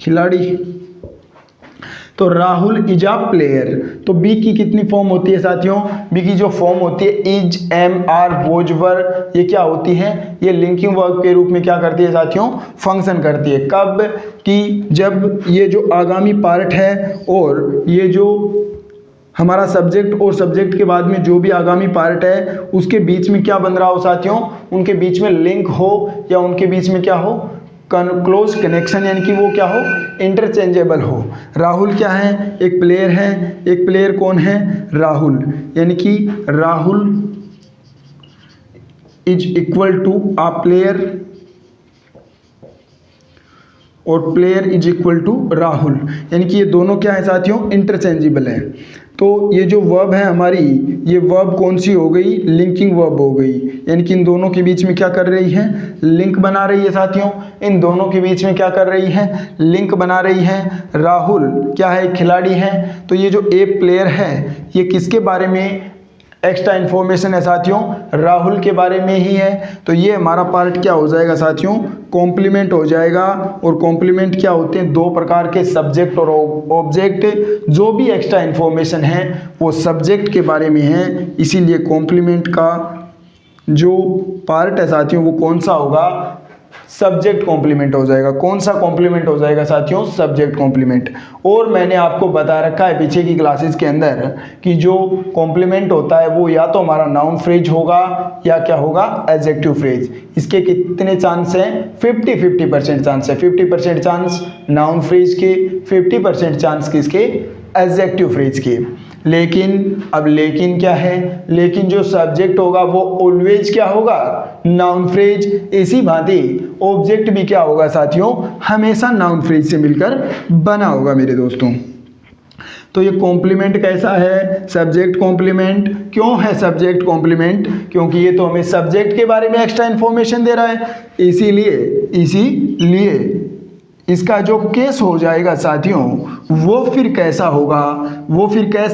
खिलाड़ी। तो राहुल इज अ प्लेयर। तो बी की कितनी फॉर्म होती है साथियों, बी की जो फॉर्म होती है इज, एम, आर, वोज, वर, ये क्या होती है, ये लिंकिंग वर्ब के रूप में क्या करती है साथियों, फंक्शन करती है। कब कि जब ये जो आगामी पार्ट है और ये जो हमारा सब्जेक्ट और सब्जेक्ट के बाद में जो भी आगामी पार्ट है उसके बीच में क्या बन रहा हो साथियों, उनके बीच में लिंक हो या उनके बीच में क्या हो, क्लोज कनेक्शन, यानी कि वो क्या हो, इंटरचेंजेबल हो। राहुल क्या है, एक प्लेयर है। एक प्लेयर कौन है, राहुल। यानी कि Rahul is equal to a player और player is equal to Rahul. यानी कि ये दोनों क्या है साथियों, इंटरचेंजेबल है। तो ये जो वर्ब है हमारी, ये वर्ब कौन सी हो गई, लिंकिंग वर्ब हो गई। यानी कि इन दोनों के बीच में क्या कर रही है, लिंक बना रही है साथियों। इन दोनों के बीच में क्या कर रही है, लिंक बना रही है। राहुल क्या है, खिलाड़ी है। तो ये जो ए प्लेयर है ये किसके बारे में एक्स्ट्रा इन्फॉर्मेशन है साथियों, राहुल के बारे में ही है। तो ये हमारा पार्ट क्या हो जाएगा साथियों, कॉम्प्लीमेंट हो जाएगा। और कॉम्प्लीमेंट क्या होते हैं, दो प्रकार के, सब्जेक्ट और ऑब्जेक्ट। जो भी एक्स्ट्रा इन्फॉर्मेशन है वो सब्जेक्ट के बारे में है, इसीलिए कॉम्प्लीमेंट का जो पार्ट है साथियों वो कौन सा होगा, सब्जेक्ट कॉम्प्लीमेंट हो जाएगा। कौन सा कॉम्प्लीमेंट हो जाएगा साथियों, सब्जेक्ट कॉम्प्लीमेंट। और मैंने आपको बता रखा है पीछे की क्लासेस के अंदर कि जो कॉम्प्लीमेंट होता है वो या तो हमारा नाउन फ्रेज होगा या क्या होगा, एडजेक्टिव फ्रेज। इसके कितने चांस हैं, 50-50% चांस है। 50% चांस नाउन फ्रेज के, 50% चांस किसके, एडजेक्टिव फ्रेज के। लेकिन अब लेकिन क्या है, लेकिन जो सब्जेक्ट होगा वो ऑलवेज क्या होगा, नाउन फ्रेज। इसी भांति ऑब्जेक्ट भी क्या होगा साथियों, हमेशा नाउन फ्रेज से मिलकर बना होगा मेरे दोस्तों। तो ये कॉम्प्लीमेंट कैसा है, सब्जेक्ट कॉम्प्लीमेंट। क्यों है सब्जेक्ट कॉम्प्लीमेंट, क्योंकि ये तो हमें सब्जेक्ट के बारे में एक्स्ट्रा इन्फॉर्मेशन दे रहा है। इसीलिए इसका जो केस हो जाएगा साथियों वो फिर कैसा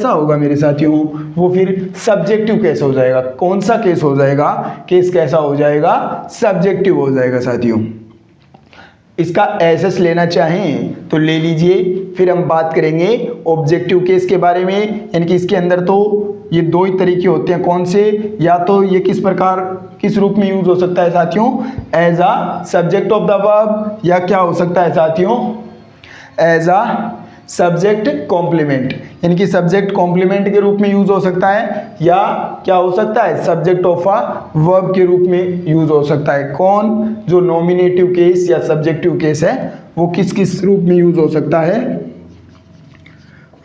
होगा मेरे साथियों, वो फिर सब्जेक्टिव केस हो जाएगा। कौन सा केस हो जाएगा, केस कैसा हो जाएगा, सब्जेक्टिव हो जाएगा साथियों। इसका एसएस लेना चाहें तो ले लीजिए। फिर हम बात करेंगे ऑब्जेक्टिव केस के बारे में, यानी कि इसके अंदर तो ये दो ही तरीके होते हैं। कौन से, या तो ये किस रूप में यूज हो सकता है साथियों, as a subject of the verb, या क्या हो सकता है साथियों, एज अ सब्जेक्ट कॉम्प्लीमेंट, यानी कि सब्जेक्ट कॉम्प्लीमेंट के रूप में यूज हो सकता है, या क्या हो सकता है, सब्जेक्ट ऑफ अ वर्ब के रूप में यूज हो सकता है। कौन, जो नॉमिनेटिव केस या सब्जेक्टिव केस है वो किस किस रूप में यूज हो सकता है,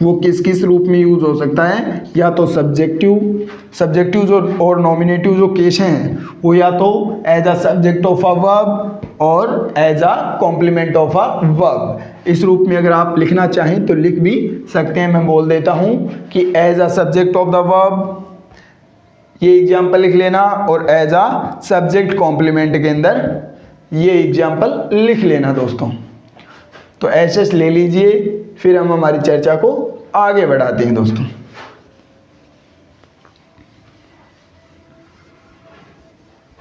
हो सकता है, या तो सब्जेक्टिव जो और नॉमिनेटिव जो केस हैं वो या तो as a subject of a verb और as a complement of a verb. इस रूप में अगर आप लिखना चाहें तो लिख भी सकते हैं। मैं बोल देता हूं कि as a subject of the verb, ये एग्जाम्पल लिख लेना, और एज अ सब्जेक्ट कॉम्प्लीमेंट के अंदर ये एग्जाम्पल लिख लेना दोस्तों। तो एसएस ले लीजिए, फिर हम हमारी चर्चा को आगे बढ़ाते हैं दोस्तों।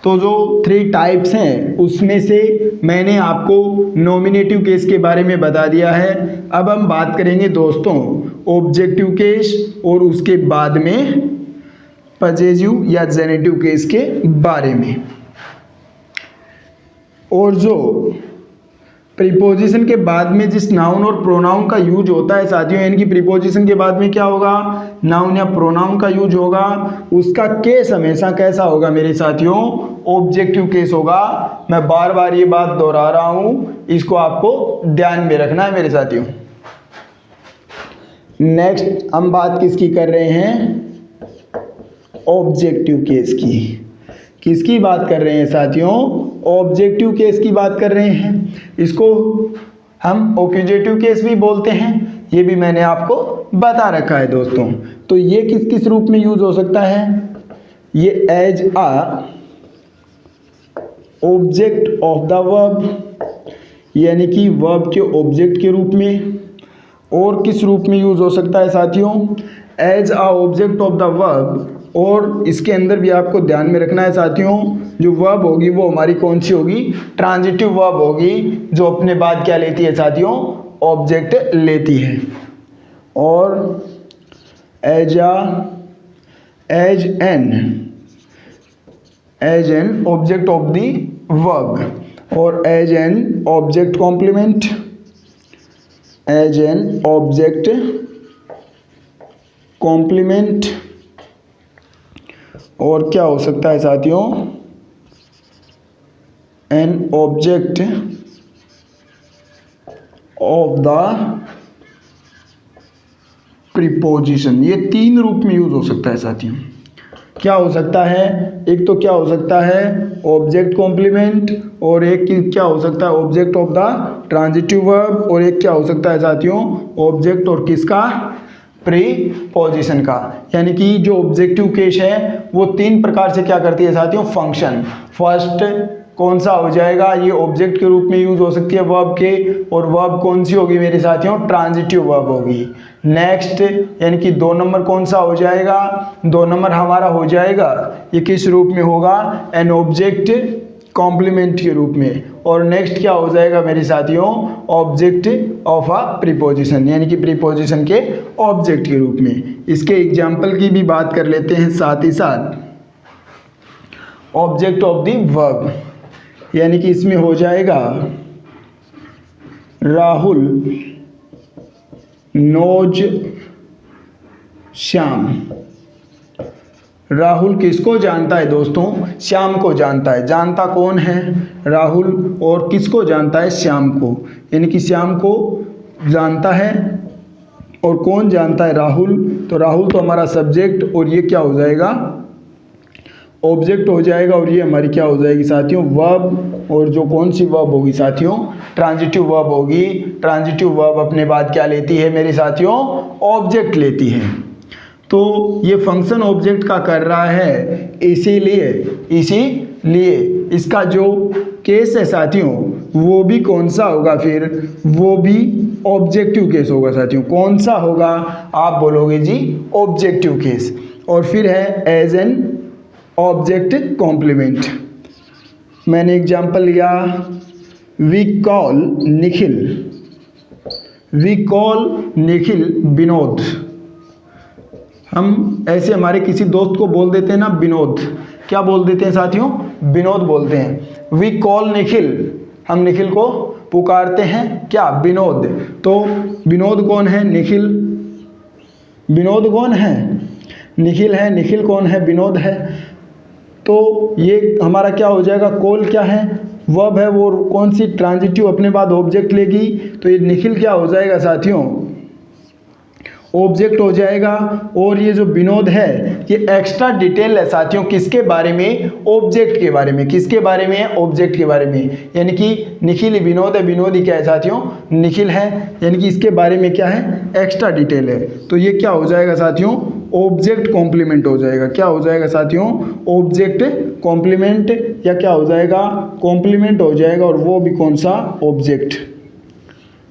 तो जो 3 टाइप्स हैं उसमें से मैंने आपको नॉमिनेटिव केस के बारे में बता दिया है। अब हम बात करेंगे दोस्तों ऑब्जेक्टिव केस और उसके बाद में पजेसिव या जेनेटिव केस के बारे में। और जो प्रीपोजिशन के बाद में जिस नाउन और प्रोनाउन का यूज होता है साथियों, यानी कि प्रीपोजिशन के बाद में क्या होगा, नाउन या प्रोनाउन का यूज होगा, उसका केस हमेशा कैसा होगा मेरे साथियों, ऑब्जेक्टिव केस होगा। मैं बार बार ये बात दोहरा रहा हूं, इसको आपको ध्यान में रखना है मेरे साथियों। नेक्स्ट हम बात किसकी कर रहे हैं, ऑब्जेक्टिव केस की। किसकी बात कर रहे हैं साथियों, ऑब्जेक्टिव केस की बात कर रहे हैं। इसको हम ऑक्यूजेटिव केस भी बोलते हैं, ये भी मैंने आपको बता रखा है दोस्तों। तो ये किस किस रूप में यूज हो सकता है, ये as a object of the verb, यानी कि वर्ब के ऑब्जेक्ट के रूप में। और किस रूप में यूज हो सकता है साथियों, as a object of the verb. और इसके अंदर भी आपको ध्यान में रखना है साथियों, जो वर्ब होगी वो हमारी कौन सी होगी, ट्रांजिटिव वर्ब होगी, जो अपने बाद क्या लेती है साथियों, ऑब्जेक्ट लेती है। और as an object of the verb, और as an object complement, as an object complement. और क्या हो सकता है साथियों, an object of the preposition. ये 3 रूप में यूज हो सकता है साथियों। क्या हो सकता है, एक तो क्या हो सकता है ऑब्जेक्ट कॉम्प्लीमेंट, और एक क्या हो सकता है object of the transitive verb, और एक क्या हो सकता है साथियों ऑब्जेक्ट और किसका, प्रीपोजिशन का। यानी कि जो ऑब्जेक्टिव केस है वो 3 प्रकार से क्या करती है साथियों, फंक्शन। फर्स्ट कौन सा हो जाएगा, ये ऑब्जेक्ट के रूप में यूज हो सकती है वर्ब के, और वर्ब कौन सी होगी मेरे साथियों, ट्रांजिटिव वर्ब होगी। नेक्स्ट यानी कि 2 नंबर कौन सा हो जाएगा, 2 नंबर हमारा हो जाएगा, ये किस रूप में होगा, एन ऑब्जेक्ट कॉम्प्लीमेंट के रूप में। और नेक्स्ट क्या हो जाएगा मेरे साथियों, ऑब्जेक्ट ऑफ अ प्रीपोजिशन, यानी कि प्रीपोजिशन के ऑब्जेक्ट के रूप में। इसके एग्जाम्पल की भी बात कर लेते हैं साथ ही साथ। ऑब्जेक्ट ऑफ द वर्ब, यानी कि इसमें हो जाएगा राहुल नोज श्याम। राहुल किसको जानता है दोस्तों, श्याम को जानता है। जानता कौन है, राहुल, और किसको जानता है, श्याम को, यानी कि श्याम को जानता है। और कौन जानता है, राहुल। तो राहुल तो हमारा सब्जेक्ट, और ये क्या हो जाएगा, ऑब्जेक्ट हो जाएगा, और ये हमारी क्या हो जाएगी साथियों, वर्ब। और जो कौन सी वर्ब होगी साथियों, ट्रांजिटिव वर्ब होगी। ट्रांजिटिव वर्ब अपने बाद क्या लेती है मेरे साथियों, ऑब्जेक्ट लेती है। तो ये फंक्शन ऑब्जेक्ट का कर रहा है, इसीलिए इसका जो केस है साथियों, वो भी कौन सा होगा, फिर वो भी ऑब्जेक्टिव केस होगा साथियों। कौन सा होगा, आप बोलोगे जी ऑब्जेक्टिव केस। और फिर है एज एन ऑब्जेक्ट कॉम्प्लीमेंट। मैंने एग्जाम्पल लिया, वी कॉल निखिल विनोद। हम ऐसे हमारे किसी दोस्त को बोल देते हैं ना विनोद, क्या बोल देते हैं साथियों, विनोद बोलते हैं। वी कॉल निखिल, हम निखिल को पुकारते हैं क्या, विनोद। तो विनोद कौन है, निखिल। विनोद कौन है, निखिल है। निखिल कौन है, विनोद है। तो ये हमारा क्या हो जाएगा, कॉल क्या है, वर्ब है, वो कौन सी, ट्रांजिटिव अपने बाद ऑब्जेक्ट लेगी। तो ये निखिल क्या हो जाएगा साथियों, ऑब्जेक्ट हो जाएगा। और ये जो विनोद है ये एक्स्ट्रा डिटेल है साथियों, किसके बारे में, ऑब्जेक्ट के बारे में। किसके बारे में, ऑब्जेक्ट के बारे में। यानी कि निखिल विनोद है, विनोद ही क्या है साथियों, निखिल है, यानी कि इसके बारे में क्या है, एक्स्ट्रा डिटेल है। तो ये क्या हो जाएगा साथियों, ऑब्जेक्ट कॉम्प्लीमेंट हो जाएगा। क्या हो जाएगा साथियों, ऑब्जेक्ट कॉम्प्लीमेंट, या क्या हो जाएगा, कॉम्प्लीमेंट हो जाएगा। और वो भी कौन सा, ऑब्जेक्ट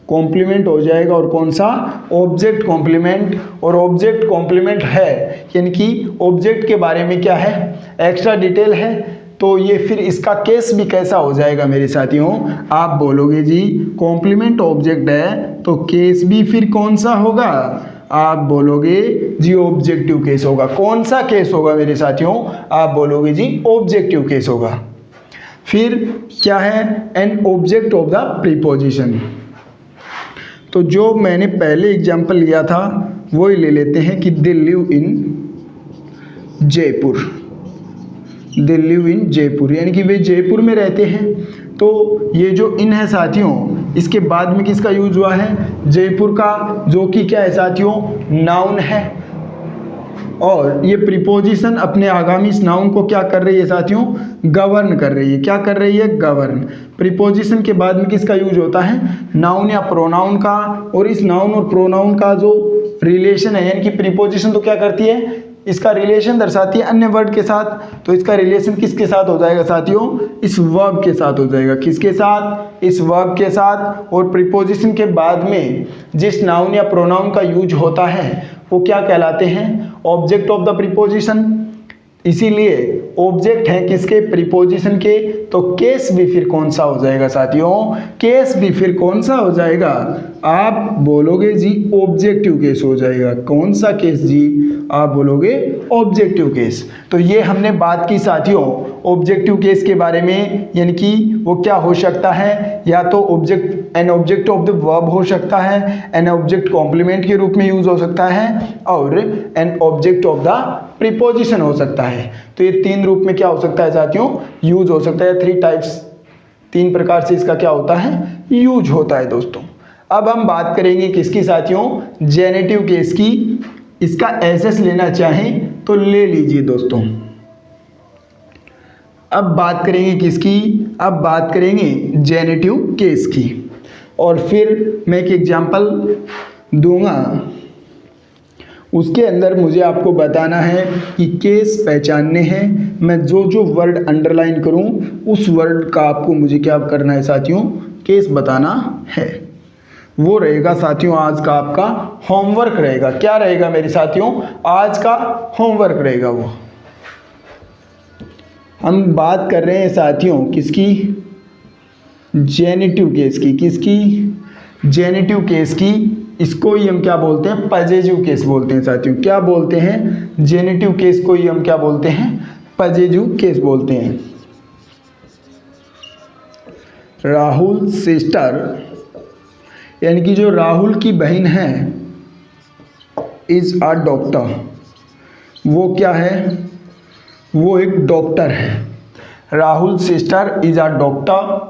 कॉम्प्लीमेंट हो जाएगा। और कौन सा, ऑब्जेक्ट कॉम्प्लीमेंट। और ऑब्जेक्ट कॉम्प्लीमेंट है, यानी कि ऑब्जेक्ट के बारे में क्या है, एक्स्ट्रा डिटेल है। तो ये फिर इसका केस भी कैसा हो जाएगा मेरे साथियों, आप बोलोगे जी कॉम्प्लीमेंट ऑब्जेक्ट है, तो केस भी फिर कौन सा होगा, आप बोलोगे जी ऑब्जेक्टिव केस होगा। कौन सा केस होगा मेरे साथियों, आप बोलोगे जी ऑब्जेक्टिव केस होगा। फिर क्या है, N object of the preposition. तो जो मैंने पहले एग्जाम्पल लिया था वही ले लेते हैं कि they live in Jaipur. They live in Jaipur, यानी कि वे जयपुर में रहते हैं। तो ये जो इन है साथियों, इसके बाद में किसका यूज हुआ है, जयपुर का, जो कि क्या है साथियों, नाउन है। और ये प्रीपोजिशन अपने आगामी इस नाउन को क्या कर रही है साथियों, गवर्न कर रही है। क्या कर रही है, गवर्न। प्रीपोजिशन के बाद में किसका यूज होता है, नाउन या प्रोनाउन का। और इस नाउन और प्रोनाउन का जो रिलेशन है, यानी कि प्रीपोजिशन तो क्या करती है, इसका रिलेशन दर्शाती है अन्य वर्ड के साथ। तो इसका रिलेशन किसके साथ हो जाएगा साथियों, इस वर्ब के साथ हो जाएगा। किसके साथ, इस वर्ब के साथ। और प्रीपोजिशन के बाद में जिस नाउन या प्रोनाउन का यूज होता है वो क्या कहलाते हैं, ऑब्जेक्ट ऑफ द प्रीपोजिशन। इसीलिए ऑब्जेक्ट है किसके, प्रीपोजिशन के। तो केस भी फिर कौन सा हो जाएगा साथियों, केस भी फिर कौन सा हो जाएगा, आप बोलोगे जी ऑब्जेक्टिव केस हो जाएगा। कौन सा केस जी, आप बोलोगे ऑब्जेक्टिव केस। तो ये हमने बात की साथियों ऑब्जेक्टिव केस के बारे में, यानी कि वो क्या हो सकता है, या तो object, N object of the verb हो सकता है, एन ऑब्जेक्ट कॉम्प्लीमेंट के रूप में यूज हो सकता है, और N object of the preposition हो सकता है। तो ये 3 रूप में क्या हो सकता है साथियों, यूज हो सकता है। 3 टाइप्स, 3 प्रकार से इसका क्या होता है, यूज होता है दोस्तों। अब हम बात करेंगे किसकी साथियों, जेनेटिव केस की। इसका एसएस लेना चाहें तो ले लीजिए दोस्तों। अब बात करेंगे किसकी, अब बात करेंगे जेनेटिव केस की। और फिर मैं एक एग्जांपल दूंगा, उसके अंदर मुझे आपको बताना है कि केस पहचानने हैं। मैं जो जो वर्ड अंडरलाइन करूं उस वर्ड का आपको मुझे क्या करना है साथियों, केस बताना है। वो रहेगा साथियों आज का आपका होमवर्क रहेगा। क्या रहेगा मेरे साथियों, आज का होमवर्क रहेगा वो। हम बात कर रहे हैं साथियों किसकी, जेनिटिव केस की। किसकी, जेनिटिव केस की। इसको ही हम क्या बोलते हैं, पजेटिव केस बोलते हैं साथियों। क्या बोलते हैं, जेनिटिव केस को ही हम क्या बोलते हैं, पजेटिव केस बोलते हैं। राहुल सिस्टर यानी कि जो राहुल की बहन है, इज अ डॉक्टर। वो क्या है, वो एक डॉक्टर है। Rahul sister is a doctor.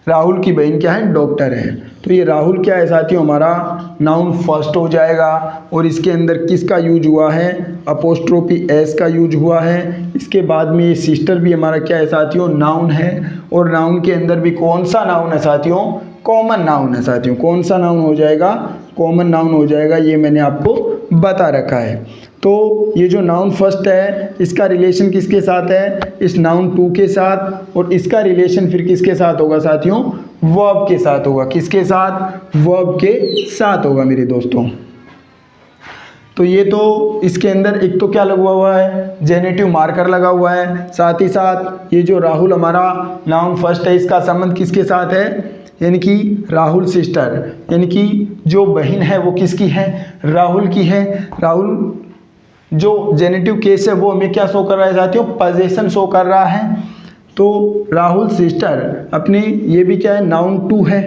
Rahul की बहन क्या है, डॉक्टर है। तो ये राहुल क्या है साथियों, हमारा नाउन फर्स्ट हो जाएगा। और इसके अंदर किसका यूज हुआ है, अपोस्ट्रोफी एस का यूज हुआ है। इसके बाद में ये सिस्टर भी हमारा क्या है साथियों, नाउन है। और नाउन के अंदर भी कौन सा नाउन है साथियों, कॉमन नाउन है साथियों। कौन सा नाउन हो जाएगा, कॉमन नाउन हो जाएगा। ये मैंने आपको बता रखा है। तो ये जो नाउन फर्स्ट है इसका रिलेशन किसके साथ है, इस नाउन टू के साथ। और इसका रिलेशन फिर किसके साथ होगा साथियों, वर्ब के साथ होगा। किसके साथ, वर्ब के साथ होगा मेरे दोस्तों। तो ये तो इसके अंदर एक तो क्या लगा हुआ है, जेनेटिव मार्कर लगा हुआ है। साथ ही साथ ये जो राहुल हमारा नाउन फर्स्ट है, इसका संबंध किसके साथ है, यानी कि राहुल सिस्टर, यानी कि जो बहन है वो किसकी है, राहुल की है। राहुल जो जेनेटिव केस है वो हमें क्या शो कर रहा है साथियों, पजेशन शो कर रहा है। तो राहुल सिस्टर अपनी, ये भी क्या है, नाउन टू है,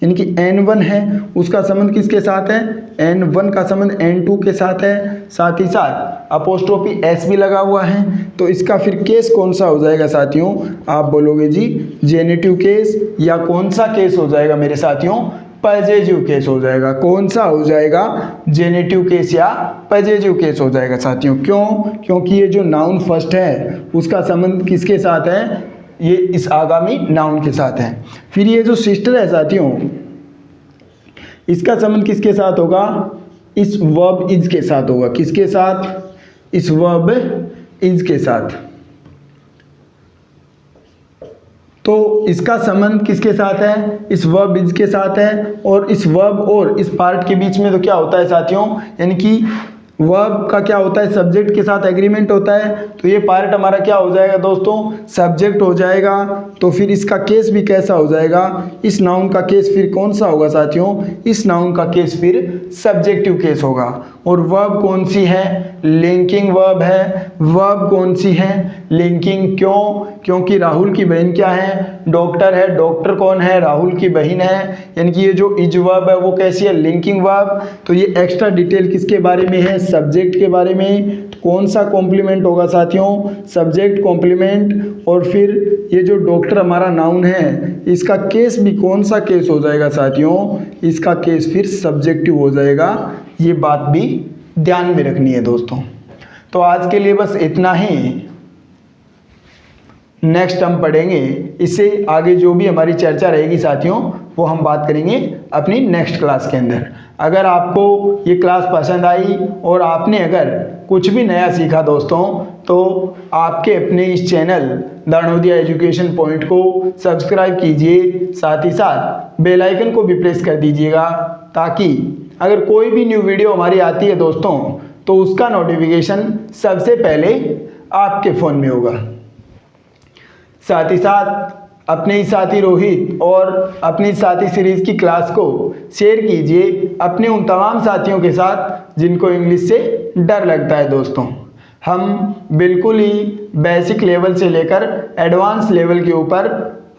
यानी कि N1 है। उसका संबंध किसके साथ है, N1 का संबंध N2 के साथ है। साथ ही साथ अपोस्ट्रोफी S भी लगा हुआ है। तो इसका फिर केस कौन सा हो जाएगा साथियों, आप बोलोगे जी जेनेटिव केस, या कौन सा केस हो जाएगा मेरे साथियों, पजेटिव केस हो जाएगा। कौन सा हो जाएगा, जेनेटिव केस या पजेटिव केस हो जाएगा साथियों। क्यों, क्योंकि ये जो नाउन फर्स्ट है उसका संबंध किसके साथ है, ये इस आगामी नाउन के साथ है। फिर ये जो सिस्टर है साथियों, इसका संबंध किसके साथ होगा, इस वर्ब इज के साथ होगा। किसके साथ, इस वर्ब इज के साथ। तो इसका संबंध किसके साथ है, इस वर्ब इज के साथ है। और इस वर्ब और इस पार्ट के बीच में तो क्या होता है साथियों, यानी कि वर्ब का क्या होता है, सब्जेक्ट के साथ एग्रीमेंट होता है। तो ये पार्ट हमारा क्या हो जाएगा दोस्तों, सब्जेक्ट हो जाएगा। तो फिर इसका केस भी कैसा हो जाएगा, इस नाउन का केस फिर कौन सा होगा साथियों, इस नाउन का केस फिर सब्जेक्टिव केस होगा। और वर्ब कौन सी है, लिंकिंग वर्ब है। वर्ब कौन सी है, लिंकिंग। क्यों, क्योंकि राहुल की बहन क्या है, डॉक्टर है। डॉक्टर कौन है, राहुल की बहन है। यानी कि ये जो इज वर्ब है वो कैसी है, लिंकिंग वर्ब। तो ये एक्स्ट्रा डिटेल किसके बारे में है, सब्जेक्ट के बारे में। कौन सा कॉम्प्लीमेंट होगा साथियों, सब्जेक्ट कॉम्प्लीमेंट। और फिर ये जो डॉक्टर हमारा नाउन है, इसका केस भी कौन सा केस हो जाएगा साथियों, इसका केस फिर सब्जेक्टिव हो जाएगा। ये बात भी ध्यान में रखनी है दोस्तों। तो आज के लिए बस इतना ही। नेक्स्ट हम पढ़ेंगे, इससे आगे जो भी हमारी चर्चा रहेगी साथियों वो हम बात करेंगे अपनी नेक्स्ट क्लास के अंदर। अगर आपको ये क्लास पसंद आई और आपने अगर कुछ भी नया सीखा दोस्तों, तो आपके अपने इस channel the Navodaya education point को सब्सक्राइब कीजिए। साथ ही साथ बेल आइकन को भी प्रेस कर दीजिएगा, ताकि अगर कोई भी न्यू वीडियो हमारी आती है दोस्तों तो उसका नोटिफिकेशन सबसे पहले आपके फ़ोन में होगा। साथ ही साथ अपने ही साथी रोहित और अपनी साथी सीरीज़ की क्लास को शेयर कीजिए अपने उन तमाम साथियों के साथ जिनको इंग्लिश से डर लगता है दोस्तों। हम बिल्कुल ही बेसिक लेवल से लेकर एडवांस लेवल के ऊपर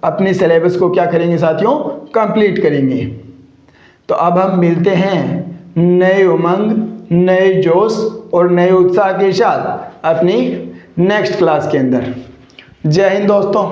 अपने सिलेबस को क्या करेंगे साथियों, कंप्लीट करेंगे। तो अब हम मिलते हैं नए उमंग, नए जोश और नए उत्साह के साथ अपनी नेक्स्ट क्लास के अंदर। जय हिंद दोस्तों।